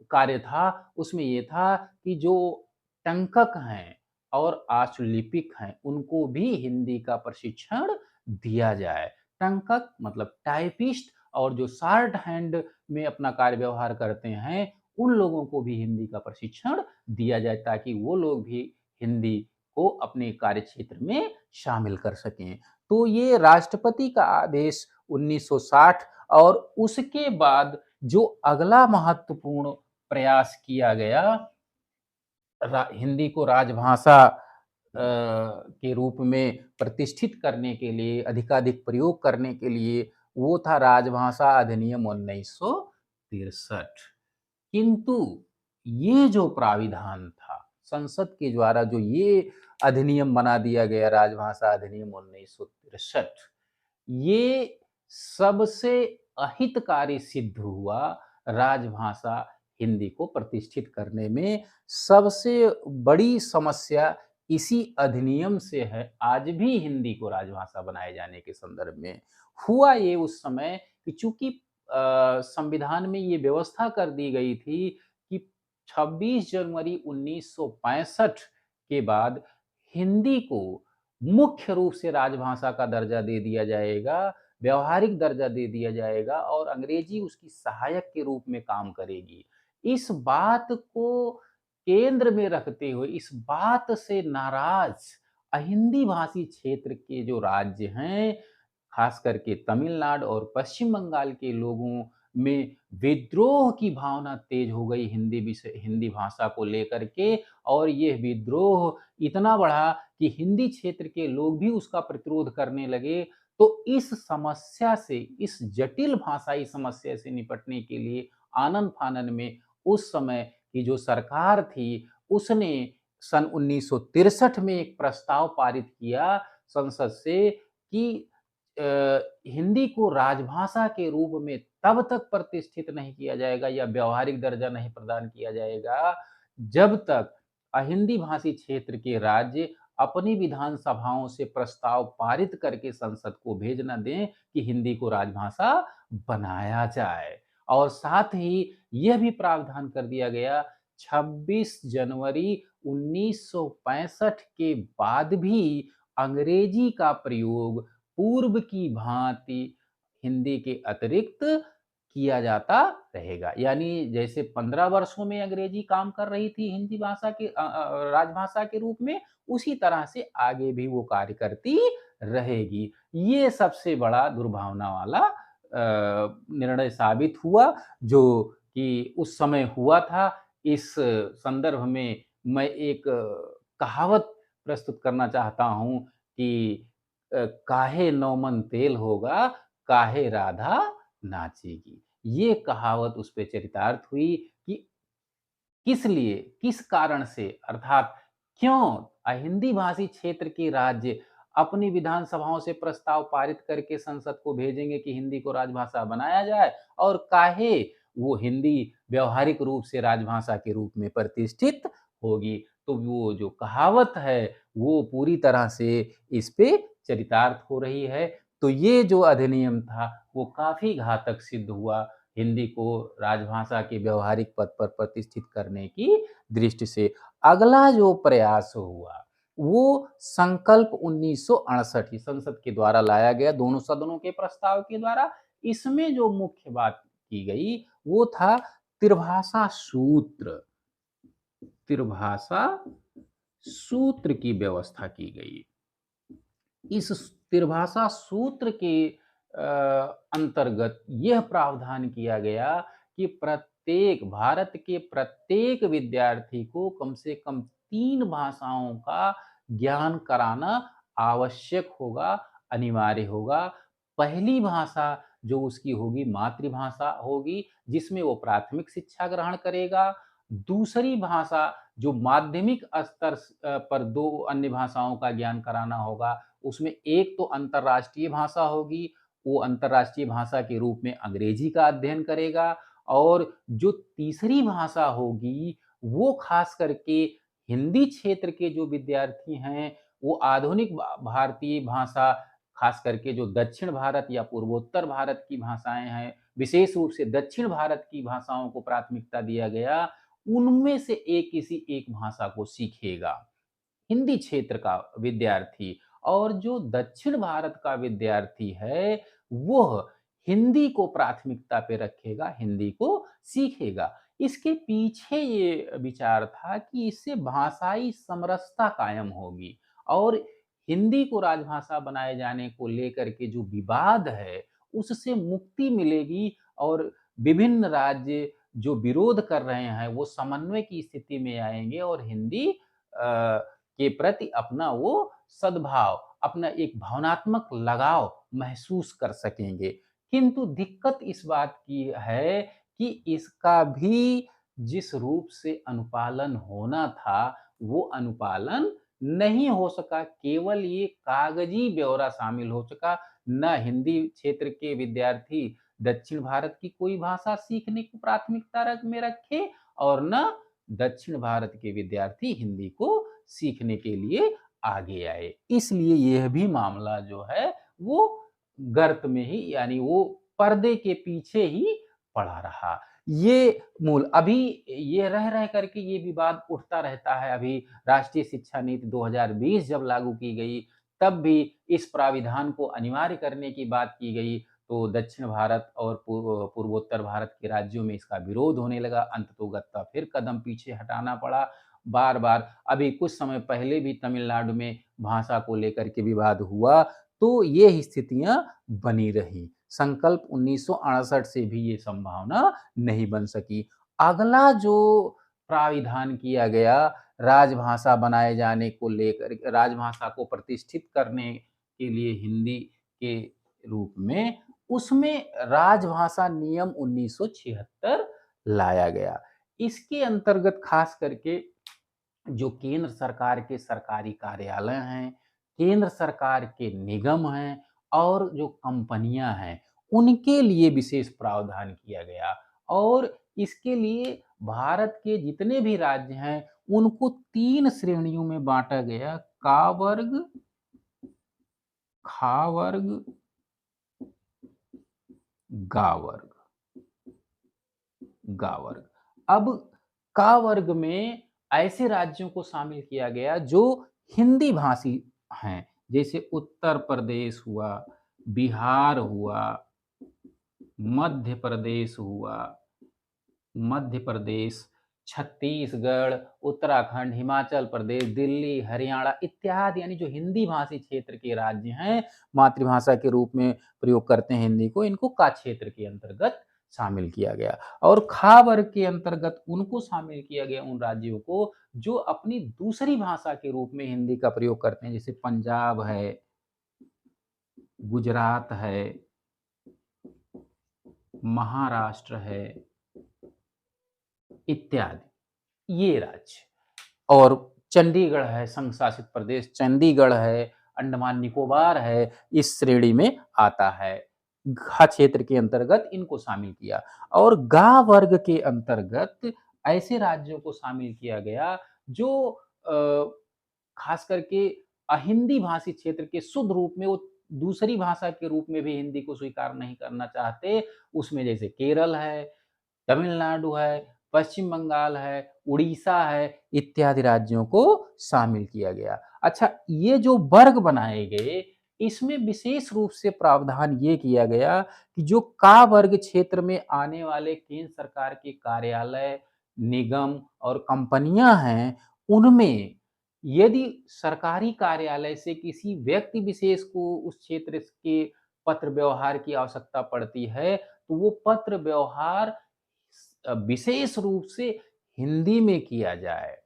कार्य था, उसमें ये था कि जो टंकक हैं और आशुलिपिक हैं, उनको भी हिंदी का प्रशिक्षण दिया जाए। टंकक मतलब टाइपिस्ट और जो शॉर्ट हैंड में अपना कार्य व्यवहार करते हैं, उन लोगों को भी हिंदी का प्रशिक्षण दिया जाए ताकि वो लोग भी हिंदी को अपने कार्य क्षेत्र में शामिल कर सकें। तो ये राष्ट्रपति का आदेश 1960 और उसके बाद जो अगला महत्वपूर्ण प्रयास किया गया हिंदी को राजभाषा के रूप में प्रतिष्ठित करने के लिए, अधिकाधिक प्रयोग करने के लिए, वो था राजभाषा अधिनियम 1963। किंतु ये जो प्राविधान था, संसद के द्वारा जो ये अधिनियम बना दिया गया, राजभाषा अधिनियम 1963, ये सबसे अहितकारी सिद्ध हुआ राजभाषा हिंदी को प्रतिष्ठित करने में। सबसे बड़ी समस्या इसी अधिनियम से है, आज भी हिंदी को राजभाषा बनाए जाने के संदर्भ में। हुआ ये उस समय कि चूंकि संविधान में ये व्यवस्था कर दी गई थी कि 26 जनवरी 1965 के बाद हिंदी को मुख्य रूप से राजभाषा का दर्जा दे दिया जाएगा, व्यवहारिक दर्जा दे दिया जाएगा और अंग्रेजी उसकी सहायक के रूप में काम करेगी। इस बात को केंद्र में रखते हुए, इस बात से नाराज अहिंदी भाषी क्षेत्र के जो राज्य हैं, खास करके तमिलनाडु और पश्चिम बंगाल के लोगों में विद्रोह की भावना तेज हो गई हिंदी भाषा को लेकर के। और ये विद्रोह इतना बढ़ा कि हिंदी क्षेत्र के लोग भी उसका प्रतिरोध करने लगे। तो इस समस्या से, इस जटिल भाषाई समस्या से निपटने के लिए आनन फानन में उस समय की जो सरकार थी, उसने सन 1963 में एक प्रस्ताव पारित किया संसद से कि हिंदी को राजभाषा के रूप में तब तक प्रतिष्ठित नहीं किया जाएगा या व्यावहारिक दर्जा नहीं प्रदान किया जाएगा, जब तक अहिंदी भाषी क्षेत्र के राज्य अपनी विधानसभाओं से प्रस्ताव पारित करके संसद को भेज न दें कि हिंदी को राजभाषा बनाया जाए। और साथ ही यह भी प्रावधान कर दिया गया, 26 जनवरी 1965 के बाद भी अंग्रेजी का प्रयोग पूर्व की भांति हिंदी के अतिरिक्त किया जाता रहेगा। यानी जैसे 15 वर्षों में अंग्रेजी काम कर रही थी हिंदी भाषा के राजभाषा के रूप में, उसी तरह से आगे भी वो कार्य करती रहेगी। ये सबसे बड़ा दुर्भावना वाला निर्णय साबित हुआ, जो कि उस समय हुआ था। इस संदर्भ में मैं एक कहावत प्रस्तुत करना चाहता हूँ कि काहे नौमन तेल होगा, काहे राधा नाचेगी। ये कहावत उस पे चरितार्थ हुई कि किस लिए, किस कारण से, अर्थात क्यों हिंदी भाषी क्षेत्र के राज्य अपनी विधानसभाओं से प्रस्ताव पारित करके संसद को भेजेंगे कि हिंदी को राजभाषा बनाया जाए, और काहे वो हिंदी व्यवहारिक रूप से राजभाषा के रूप में प्रतिष्ठित होगी। तो वो जो कहावत है वो पूरी तरह से इस पे चरितार्थ हो रही है। तो ये जो अधिनियम था वो काफी घातक सिद्ध हुआ हिंदी को राजभाषा के व्यवहारिक पद पर प्रतिष्ठित करने की दृष्टि से। अगला जो प्रयास हुआ वो संकल्प 1968 ही संसद के द्वारा लाया गया, दोनों सदनों के प्रस्ताव के द्वारा। इसमें जो मुख्य बात की गई वो था त्रिभाषा सूत्र। त्रिभाषा सूत्र की व्यवस्था की गई। इस त्रिभाषा सूत्र के अंतर्गत यह प्रावधान किया गया कि भारत के प्रत्येक विद्यार्थी को कम से कम 3 भाषाओं का ज्ञान कराना आवश्यक होगा, अनिवार्य होगा। पहली भाषा जो उसकी होगी मातृभाषा होगी, जिसमें वो प्राथमिक शिक्षा ग्रहण करेगा। दूसरी भाषा जो माध्यमिक स्तर पर 2 अन्य भाषाओं का ज्ञान कराना होगा, उसमें एक तो अंतर्राष्ट्रीय भाषा होगी, वो अंतर्राष्ट्रीय भाषा के रूप में अंग्रेजी का अध्ययन करेगा। और जो तीसरी भाषा होगी वो खास करके हिंदी क्षेत्र के जो विद्यार्थी हैं, वो आधुनिक भारतीय भाषा, खास करके जो दक्षिण भारत या पूर्वोत्तर भारत की भाषाएं हैं, विशेष रूप से दक्षिण भारत की भाषाओं को प्राथमिकता दिया गया, उनमें से किसी एक भाषा को सीखेगा हिंदी क्षेत्र का विद्यार्थी। और जो दक्षिण भारत का विद्यार्थी है वह हिंदी को प्राथमिकता पे रखेगा, हिंदी को सीखेगा। इसके पीछे ये विचार था कि इससे भाषाई समरसता कायम होगी और हिंदी को राजभाषा बनाए जाने को लेकर के जो विवाद है, उससे मुक्ति मिलेगी और विभिन्न राज्य जो विरोध कर रहे हैं, वो समन्वय की स्थिति में आएँगे और हिंदी के प्रति अपना वो सद्भाव, अपना एक भावनात्मक लगाव महसूस कर सकेंगे। किंतु दिक्कत इस बात की है कि इसका भी जिस रूप से अनुपालन होना था, वो अनुपालन नहीं हो सका। केवल ये कागजी ब्यौरा शामिल हो सका। न हिंदी क्षेत्र के विद्यार्थी दक्षिण भारत की कोई भाषा सीखने को प्राथमिकता में रखे और न दक्षिण भारत के विद्यार्थी हिंदी को सीखने के लिए आगे आए। इसलिए यह भी मामला जो है वो गर्त में ही, यानी वो पर्दे के पीछे ही पड़ा रहा। ये मूल अभी ये रह करके ये विवाद उठता रहता है। अभी राष्ट्रीय शिक्षा नीति 2020 जब लागू की गई, तब भी इस प्राविधान को अनिवार्य करने की बात की गई, तो दक्षिण भारत और पूर्वोत्तर भारत के राज्यों में इसका विरोध होने लगा। अंततोगत्वा फिर कदम पीछे हटाना पड़ा बार-बार। अभी कुछ समय पहले भी तमिलनाडु में भाषा को लेकर के विवाद हुआ, तो ये स्थितियां बनी रही। संकल्प 1968 से भी ये संभावना नहीं बन सकी। अगला जो प्राविधान किया गया राजभाषा बनाए जाने को लेकर, राजभाषा को प्रतिष्ठित करने के लिए हिंदी के रूप में, उसमें राजभाषा नियम 1976 लाया गया। इसके अंतर्गत खास करके जो केंद्र सरकार के सरकारी कार्यालय हैं, केंद्र सरकार के निगम हैं और जो कंपनियां हैं, उनके लिए विशेष प्रावधान किया गया और इसके लिए भारत के जितने भी राज्य हैं, उनको 3 श्रेणियों में बांटा गया: का वर्ग, खा वर्ग, गा वर्ग। गा वर्ग। अब का वर्ग में ऐसे राज्यों को शामिल किया गया जो हिंदी भाषी हैं, जैसे उत्तर प्रदेश हुआ, बिहार हुआ, मध्य प्रदेश हुआ, मध्य प्रदेश, छत्तीसगढ़, उत्तराखंड, हिमाचल प्रदेश, दिल्ली, हरियाणा इत्यादि, यानी जो हिंदी भाषी क्षेत्र के राज्य हैं, मातृभाषा के रूप में प्रयोग करते हैं हिंदी को, इनको का क्षेत्र के अंतर्गत शामिल किया गया। और खा वर्ग के अंतर्गत उनको शामिल किया गया उन राज्यों को जो अपनी दूसरी भाषा के रूप में हिंदी का प्रयोग करते हैं, जैसे पंजाब है, गुजरात है, महाराष्ट्र है इत्यादि, ये राज्य। और चंडीगढ़ है, संघ शासित प्रदेश चंडीगढ़ है, अंडमान निकोबार है, इस श्रेणी में आता है। घा क्षेत्र के अंतर्गत इनको शामिल किया। और गा वर्ग के अंतर्गत ऐसे राज्यों को शामिल किया गया जो खास करके अहिंदी भाषी क्षेत्र के शुद्ध रूप में, वो दूसरी भाषा के रूप में भी हिंदी को स्वीकार नहीं करना चाहते। उसमें जैसे केरल है, तमिलनाडु है, पश्चिम बंगाल है, उड़ीसा है इत्यादि राज्यों को शामिल किया गया। अच्छा, ये जो वर्ग बनाए गए, इसमें विशेष रूप से प्रावधान ये किया गया कि जो का वर्ग क्षेत्र में आने वाले केंद्र सरकार के कार्यालय, निगम और कंपनियां हैं, उनमें यदि सरकारी कार्यालय से किसी व्यक्ति विशेष को उस क्षेत्र के पत्र व्यवहार की आवश्यकता पड़ती है, तो वो पत्र व्यवहार विशेष रूप से हिंदी में किया जाए।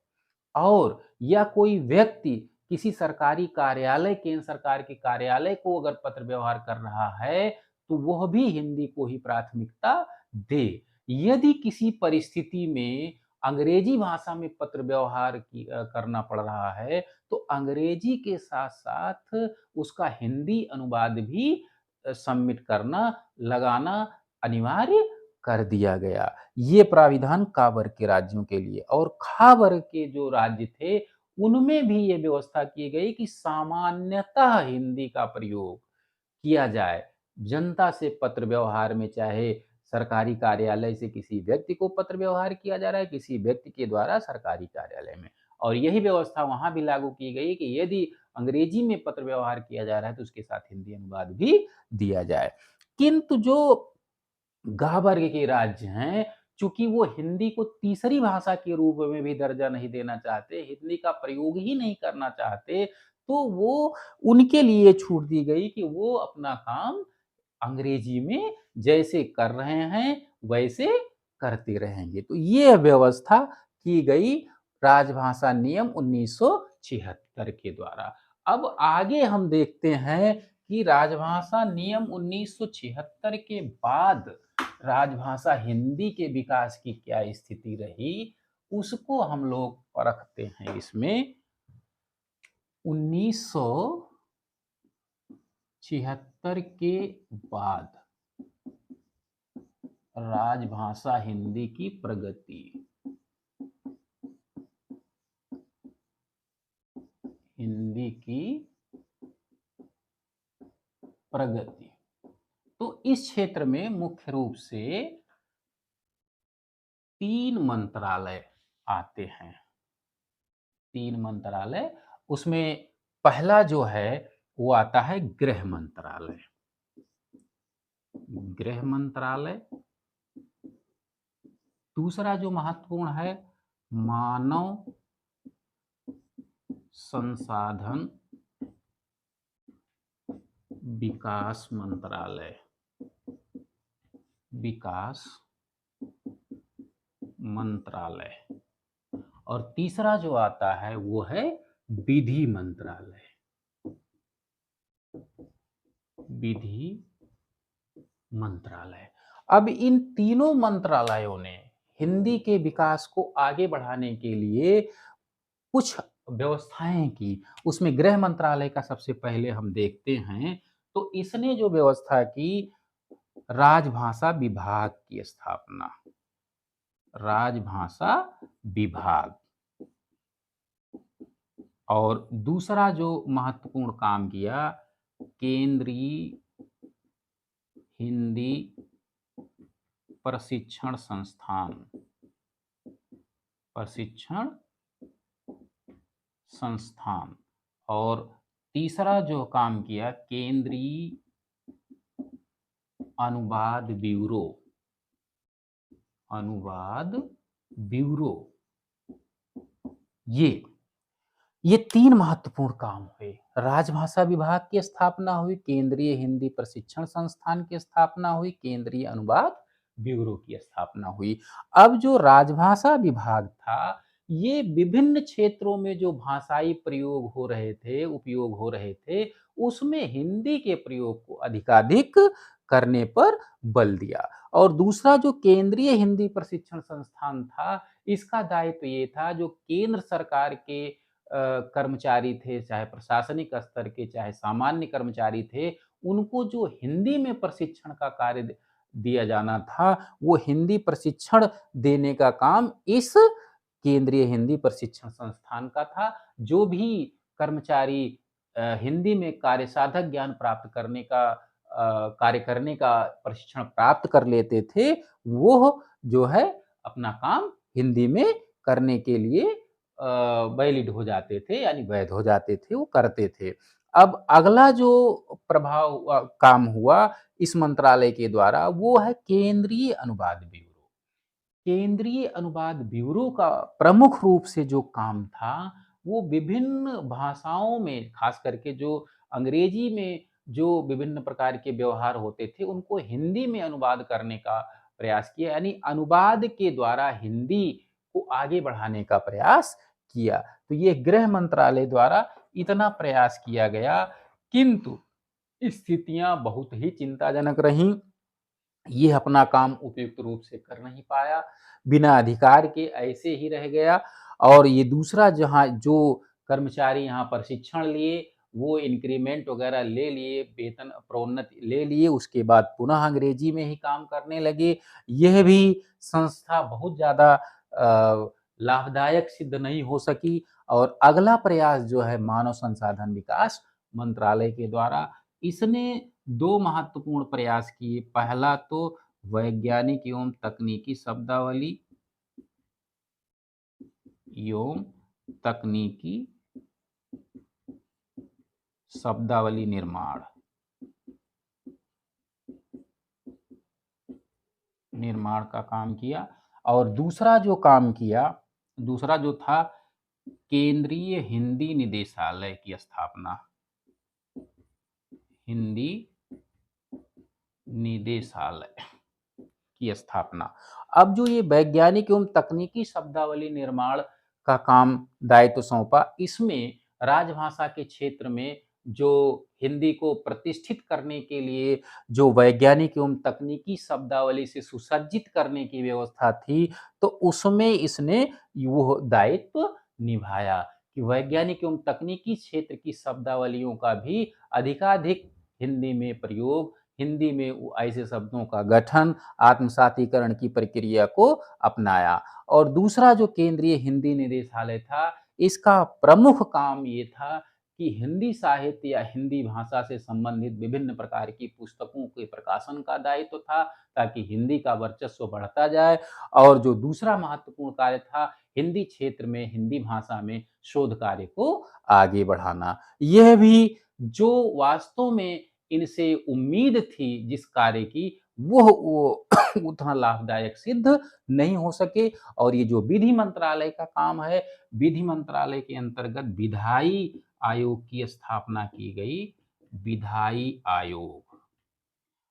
और या कोई व्यक्ति किसी सरकारी कार्यालय, केंद्र सरकार के कार्यालय को अगर पत्र व्यवहार कर रहा है, तो वह भी हिंदी को ही प्राथमिकता दे। यदि किसी परिस्थिति में अंग्रेजी भाषा में पत्र व्यवहार करना पड़ रहा है, तो अंग्रेजी के साथ साथ उसका हिंदी अनुवाद भी सबमिट करना, लगाना अनिवार्य कर दिया गया। ये प्राविधान का वर्ग के राज्यों के लिए। और खा वर्ग के जो राज्य थे, उनमें भी ये व्यवस्था की गई कि सामान्यतः हिंदी का प्रयोग किया जाए। जनता से पत्र व्यवहार में, चाहे सरकारी कार्यालय से किसी व्यक्ति को पत्र व्यवहार किया जा रहा है, किसी व्यक्ति के द्वारा सरकारी कार्यालय में। और यही व्यवस्था वहां भी लागू की गई कि यदि अंग्रेजी में पत्र व्यवहार किया जा रहा है, तो उसके साथ हिंदी अनुवाद भी दिया जाए। किंतु जो गा वर्ग के राज्य हैं, चूंकि वो हिंदी को तीसरी भाषा के रूप में भी दर्जा नहीं देना चाहते, हिंदी का प्रयोग ही नहीं करना चाहते, तो वो उनके लिए छूट दी गई कि वो अपना काम अंग्रेजी में जैसे कर रहे हैं वैसे करते रहेंगे। तो ये व्यवस्था की गई राजभाषा नियम 1976 के द्वारा। अब आगे हम देखते हैं कि राजभाषा नियम 1976 के बाद राजभाषा हिंदी के विकास की क्या स्थिति रही, उसको हम लोग परखते हैं। इसमें 1976 के बाद राजभाषा हिंदी की प्रगति, हिंदी की प्रगति। तो इस क्षेत्र में मुख्य रूप से 3 मंत्रालय आते हैं। 3 मंत्रालय, उसमें पहला जो है वो आता है गृह मंत्रालय। गृह मंत्रालय। दूसरा जो महत्वपूर्ण है मानव संसाधन विकास मंत्रालय। विकास मंत्रालय। और तीसरा जो आता है वो है विधि मंत्रालय। विधि मंत्रालय। अब इन तीनों मंत्रालयों ने हिंदी के विकास को आगे बढ़ाने के लिए कुछ व्यवस्थाएं की। उसमें गृह मंत्रालय का सबसे पहले हम देखते हैं, तो इसने जो व्यवस्था की, राजभाषा विभाग की स्थापना। राजभाषा विभाग। और दूसरा जो महत्वपूर्ण काम किया, केंद्रीय हिंदी प्रशिक्षण संस्थान। प्रशिक्षण संस्थान। और तीसरा जो काम किया, केंद्रीय अनुवाद ब्यूरो। अनुवाद ब्यूरो। ये 3 महत्वपूर्ण काम हुए। राजभाषा विभाग की स्थापना हुई, केंद्रीय हिंदी प्रशिक्षण संस्थान की स्थापना हुई, केंद्रीय अनुवाद ब्यूरो की स्थापना हुई। अब जो राजभाषा विभाग था, ये विभिन्न क्षेत्रों में जो भाषाई प्रयोग हो रहे थे, उपयोग हो रहे थे, उसमें हिंदी के प्रयोग को अधिकाधिक करने पर बल दिया। और दूसरा जो केंद्रीय हिंदी प्रशिक्षण संस्थान था, इसका दायित्व ये था, जो केंद्र सरकार के कर्मचारी थे, चाहे प्रशासनिक स्तर के चाहे सामान्य कर्मचारी थे, उनको जो हिंदी में प्रशिक्षण का कार्य दिया जाना था, वो हिंदी प्रशिक्षण देने का काम इस केंद्रीय हिंदी प्रशिक्षण संस्थान का था। जो भी कर्मचारी हिंदी में कार्य साधक ज्ञान प्राप्त करने का कार्य करने का प्रशिक्षण प्राप्त कर लेते थे, वो जो है अपना काम हिंदी में करने के लिए वैलिड हो जाते थे, यानी वैध हो जाते थे, वो करते थे। अब अगला जो प्रभाव काम हुआ इस मंत्रालय के द्वारा, वो है केंद्रीय अनुवाद ब्यूरो। केंद्रीय अनुवाद ब्यूरो का प्रमुख रूप से जो काम था, वो विभिन्न भाषाओं में, खास करके जो अंग्रेजी में जो विभिन्न प्रकार के व्यवहार होते थे, उनको हिंदी में अनुवाद करने का प्रयास किया, यानी अनुवाद के द्वारा हिंदी को आगे बढ़ाने का प्रयास किया। तो ये गृह मंत्रालय द्वारा इतना प्रयास किया गया, किंतु स्थितियां बहुत ही चिंताजनक रहीं। ये अपना काम उपयुक्त रूप से कर नहीं पाया, बिना अधिकार के ऐसे ही रह गया। और ये दूसरा, जहाँ जो कर्मचारी यहाँ प्रशिक्षण लिए, वो इंक्रीमेंट वगैरह ले लिए, वेतन प्रोन्नति ले लिए, उसके बाद पुनः अंग्रेजी में ही काम करने लगे। यह भी संस्था बहुत ज़्यादा लाभदायक सिद्ध नहीं हो सकी। और अगला प्रयास जो है मानव संसाधन विकास मंत्रालय के द्वारा, इसने 2 महत्वपूर्ण प्रयास किए। पहला तो वैज्ञानिक एवं तकनीकी शब्दावली एवं तकनीकी शब्दावली निर्माण का काम किया। और दूसरा जो काम किया, दूसरा जो था केंद्रीय हिंदी निदेशालय की स्थापना, हिंदी निदेशालय की स्थापना। अब जो ये वैज्ञानिक एवं तकनीकी शब्दावली निर्माण का काम दायित्व सौंपा, इसमें राजभाषा के क्षेत्र में जो हिंदी को प्रतिष्ठित करने के लिए जो वैज्ञानिक एवं तकनीकी शब्दावली से सुसज्जित करने की व्यवस्था थी, तो उसमें इसने वो दायित्व निभाया कि वैज्ञानिक एवं तकनीकी क्षेत्र की शब्दावलियों का भी अधिकाधिक हिंदी में प्रयोग, हिंदी में ऐसे शब्दों का गठन, आत्मसातीकरण की प्रक्रिया को अपनाया। और दूसरा जो केंद्रीय हिंदी निदेशालय था, इसका प्रमुख काम ये था कि हिंदी साहित्य या हिंदी भाषा से संबंधित विभिन्न प्रकार की पुस्तकों के प्रकाशन का दायित्व था, ताकि हिंदी का वर्चस्व बढ़ता जाए। और जो दूसरा महत्वपूर्ण कार्य था, हिंदी क्षेत्र में, हिंदी भाषा में शोध कार्य को आगे बढ़ाना। यह भी जो वास्तव में इनसे उम्मीद थी जिस कार्य की, वो उतना लाभदायक सिद्ध नहीं हो सके। और ये जो विधि मंत्रालय का काम है, विधि मंत्रालय के अंतर्गत विधायी आयोग की स्थापना की गई, विधायी आयोग।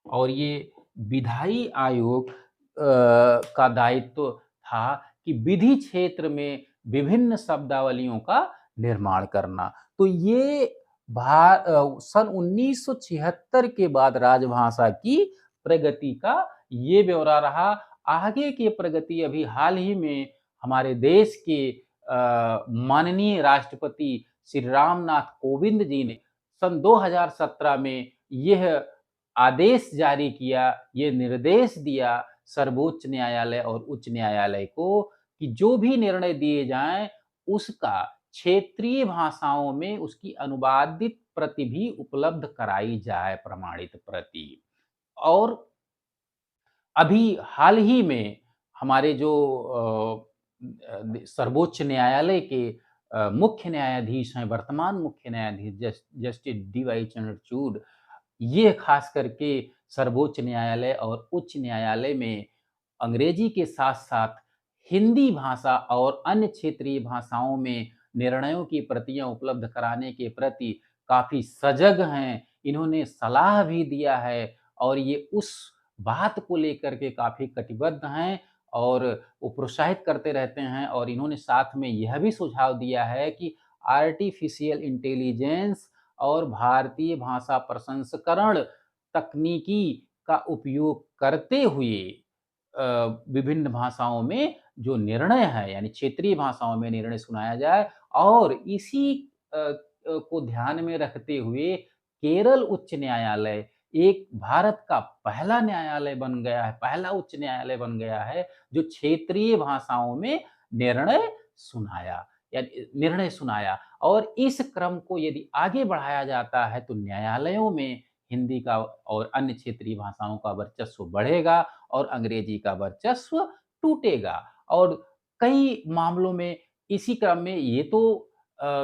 और ये विधायी आयोग का दायित्व था कि विधि क्षेत्र में विभिन्न शब्दावलियों का निर्माण करना। तो ये सन 1976 के बाद राजभाषा की प्रगति का ये ब्यौरा रहा। आगे की प्रगति अभी हाल ही में हमारे देश के माननीय राष्ट्रपति श्री रामनाथ कोविंद जी ने सन 2017 में यह आदेश जारी किया, ये निर्देश दिया सर्वोच्च न्यायालय और उच्च न्यायालय को कि जो भी निर्णय दिए जाएं, उसका क्षेत्रीय भाषाओं में उसकी अनुवादित प्रति भी उपलब्ध कराई जाए, प्रमाणित प्रति। और अभी हाल ही में हमारे जो सर्वोच्च न्यायालय के मुख्य न्यायाधीश हैं, वर्तमान मुख्य न्यायाधीश जस्टिस डी.वाई. चंद्रचूड़, ये खास करके सर्वोच्च न्यायालय और उच्च न्यायालय में अंग्रेजी के साथ-साथ हिंदी भाषा और अन्य क्षेत्रीय भाषाओं में निर्णयों की प्रतियां उपलब्ध कराने के प्रति काफ़ी सजग हैं। इन्होंने सलाह भी दिया है और ये उस बात को लेकर के काफ़ी कटिबद्ध हैं और वो प्रोत्साहित करते रहते हैं। और इन्होंने साथ में यह भी सुझाव दिया है कि आर्टिफ़िशियल इंटेलिजेंस और भारतीय भाषा प्रसंस्करण तकनीकी का उपयोग करते हुए विभिन्न भाषाओं में जो निर्णय है, यानी क्षेत्रीय भाषाओं में निर्णय सुनाया जाए। और इसी को ध्यान में रखते हुए केरल उच्च न्यायालय एक भारत का पहला न्यायालय बन गया है, पहला उच्च न्यायालय बन गया है जो क्षेत्रीय भाषाओं में निर्णय सुनाया, या निर्णय सुनाया। और इस क्रम को यदि आगे बढ़ाया जाता है तो न्यायालयों में हिंदी का और अन्य क्षेत्रीय भाषाओं का वर्चस्व बढ़ेगा और अंग्रेजी का वर्चस्व टूटेगा। और कई मामलों में इसी क्रम में ये तो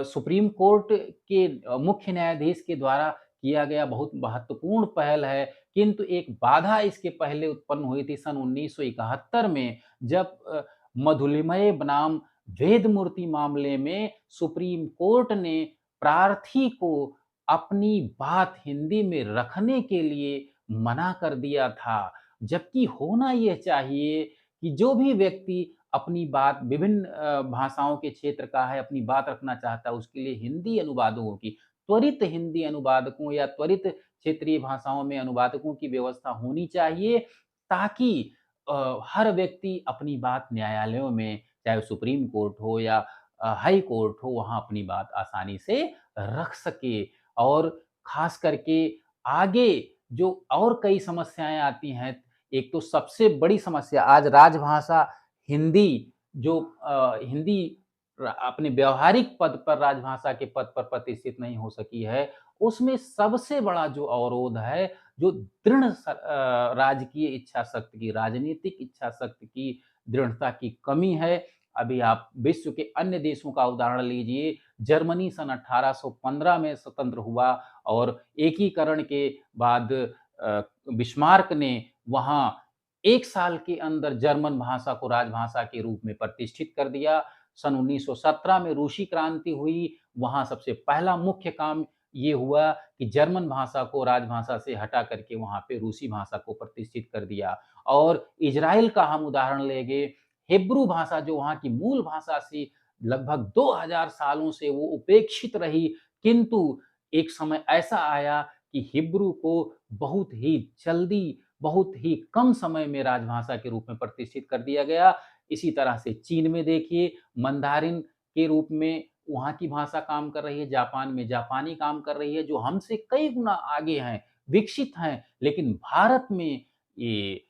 सुप्रीम कोर्ट के मुख्य न्यायाधीश के द्वारा किया गया बहुत महत्वपूर्ण पहल है, किंतु एक बाधा इसके पहले उत्पन्न हुई थी सन 1971 में, जब मधुलिमय बनाम वेदमूर्ति मामले में सुप्रीम कोर्ट ने प्रार्थी को अपनी बात हिंदी में रखने के लिए मना कर दिया था। जबकि होना यह चाहिए कि जो भी व्यक्ति अपनी बात विभिन्न भाषाओं के क्षेत्र का है, अपनी बात रखना चाहता है, उसके लिए हिंदी अनुवादकों की, त्वरित हिंदी अनुवादकों या त्वरित क्षेत्रीय भाषाओं में अनुवादकों की व्यवस्था होनी चाहिए, ताकि हर व्यक्ति अपनी बात न्यायालयों में, चाहे सुप्रीम कोर्ट हो या हाई कोर्ट हो, वहाँ अपनी बात आसानी से रख सके। और खास करके आगे जो और कई समस्याएँ आती हैं, एक तो सबसे बड़ी समस्या आज राजभाषा हिंदी जो हिंदी अपने व्यावहारिक पद पर, राजभाषा के पद पर प्रतिष्ठित नहीं हो सकी है, उसमें सबसे बड़ा जो अवरोध है, जो दृढ़ राजकीय इच्छाशक्ति की, राजनीतिक इच्छाशक्ति की दृढ़ता की कमी है। अभी आप विश्व के अन्य देशों का उदाहरण लीजिए, जर्मनी सन 1815 में स्वतंत्र हुआ और एकीकरण के बाद बिस्मार्क ने वहाँ 1 साल के अंदर जर्मन भाषा को राजभाषा के रूप में प्रतिष्ठित कर दिया। सन 1917 में रूसी क्रांति हुई, वहाँ सबसे पहला मुख्य काम ये हुआ कि जर्मन भाषा को राजभाषा से हटा करके वहाँ पे रूसी भाषा को प्रतिष्ठित कर दिया। और इज़राइल का हम उदाहरण लेंगे, हिब्रू भाषा जो वहाँ की मूल भाषा से लगभग 2000 सालों से वो उपेक्षित रही, किंतु एक समय ऐसा आया कि हिब्रू को बहुत ही जल्दी, बहुत ही कम समय में राजभाषा के रूप में प्रतिष्ठित कर दिया गया। इसी तरह से चीन में देखिए, मंदारिन के रूप में वहाँ की भाषा काम कर रही है, जापान में जापानी काम कर रही है, जो हमसे कई गुना आगे हैं, विकसित हैं, लेकिन भारत में ये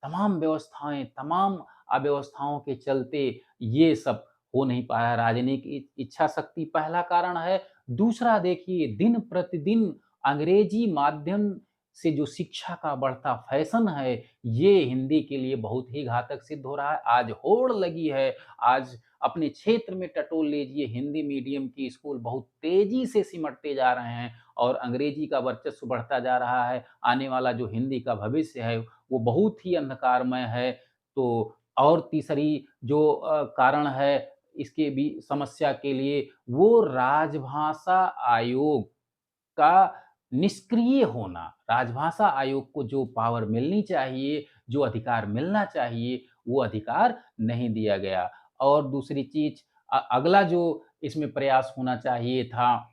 तमाम व्यवस्थाएँ, तमाम अव्यवस्थाओं के चलते ये सब हो नहीं पाया। राजनीतिक इच्छा शक्ति पहला कारण है। दूसरा देखिए, दिन प्रतिदिन अंग्रेजी माध्यम से जो शिक्षा का बढ़ता फैशन है, ये हिंदी के लिए बहुत ही घातक सिद्ध हो रहा है। आज होड़ लगी है, आज अपने क्षेत्र में टटोल लीजिए, हिंदी मीडियम की स्कूल बहुत तेज़ी से सिमटते जा रहे हैं और अंग्रेजी का वर्चस्व बढ़ता जा रहा है। आने वाला जो हिंदी का भविष्य है, वो बहुत ही अंधकारमय है। तो और तीसरी जो कारण है इसके भी समस्या के लिए, वो राजभाषा आयोग का निष्क्रिय होना। राजभाषा आयोग को जो पावर मिलनी चाहिए, जो अधिकार मिलना चाहिए, वो अधिकार नहीं दिया गया। और दूसरी चीज़, अगला जो इसमें प्रयास होना चाहिए था,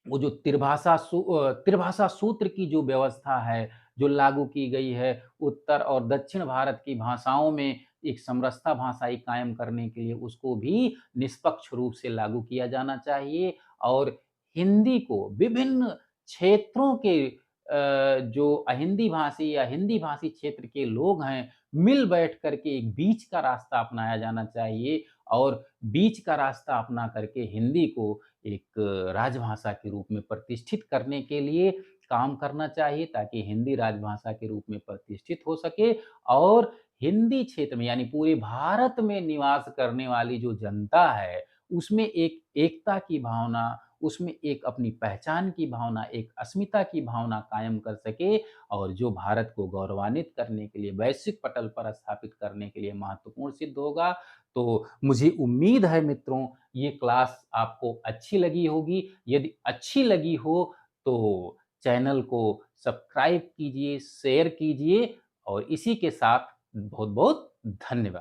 वो जो त्रिभाषा सूत्र की जो व्यवस्था है, जो लागू की गई है, उत्तर और दक्षिण भारत की भाषाओं में एक समरसता भाषाई कायम करने के लिए उसको भी निष्पक्ष रूप से लागू किया जाना चाहिए। और हिंदी को विभिन्न क्षेत्रों के जो अहिंदी भाषी या हिंदी भाषी क्षेत्र के लोग हैं, मिल बैठ कर के एक बीच का रास्ता अपनाया जाना चाहिए और बीच का रास्ता अपना करके हिंदी को एक राजभाषा के रूप में प्रतिष्ठित करने के लिए काम करना चाहिए, ताकि हिंदी राजभाषा के रूप में प्रतिष्ठित हो सके और हिंदी क्षेत्र में यानी पूरे भारत में निवास करने वाली जो जनता है, उसमें एक एकता की भावना, उसमें एक अपनी पहचान की भावना, एक अस्मिता की भावना कायम कर सके और जो भारत को गौरवान्वित करने के लिए, वैश्विक पटल पर स्थापित करने के लिए महत्वपूर्ण सिद्ध होगा। तो मुझे उम्मीद है मित्रों, ये क्लास आपको अच्छी लगी होगी। यदि अच्छी लगी हो तो चैनल को सब्सक्राइब कीजिए, शेयर कीजिए और इसी के साथ बहुत-बहुत धन्यवाद।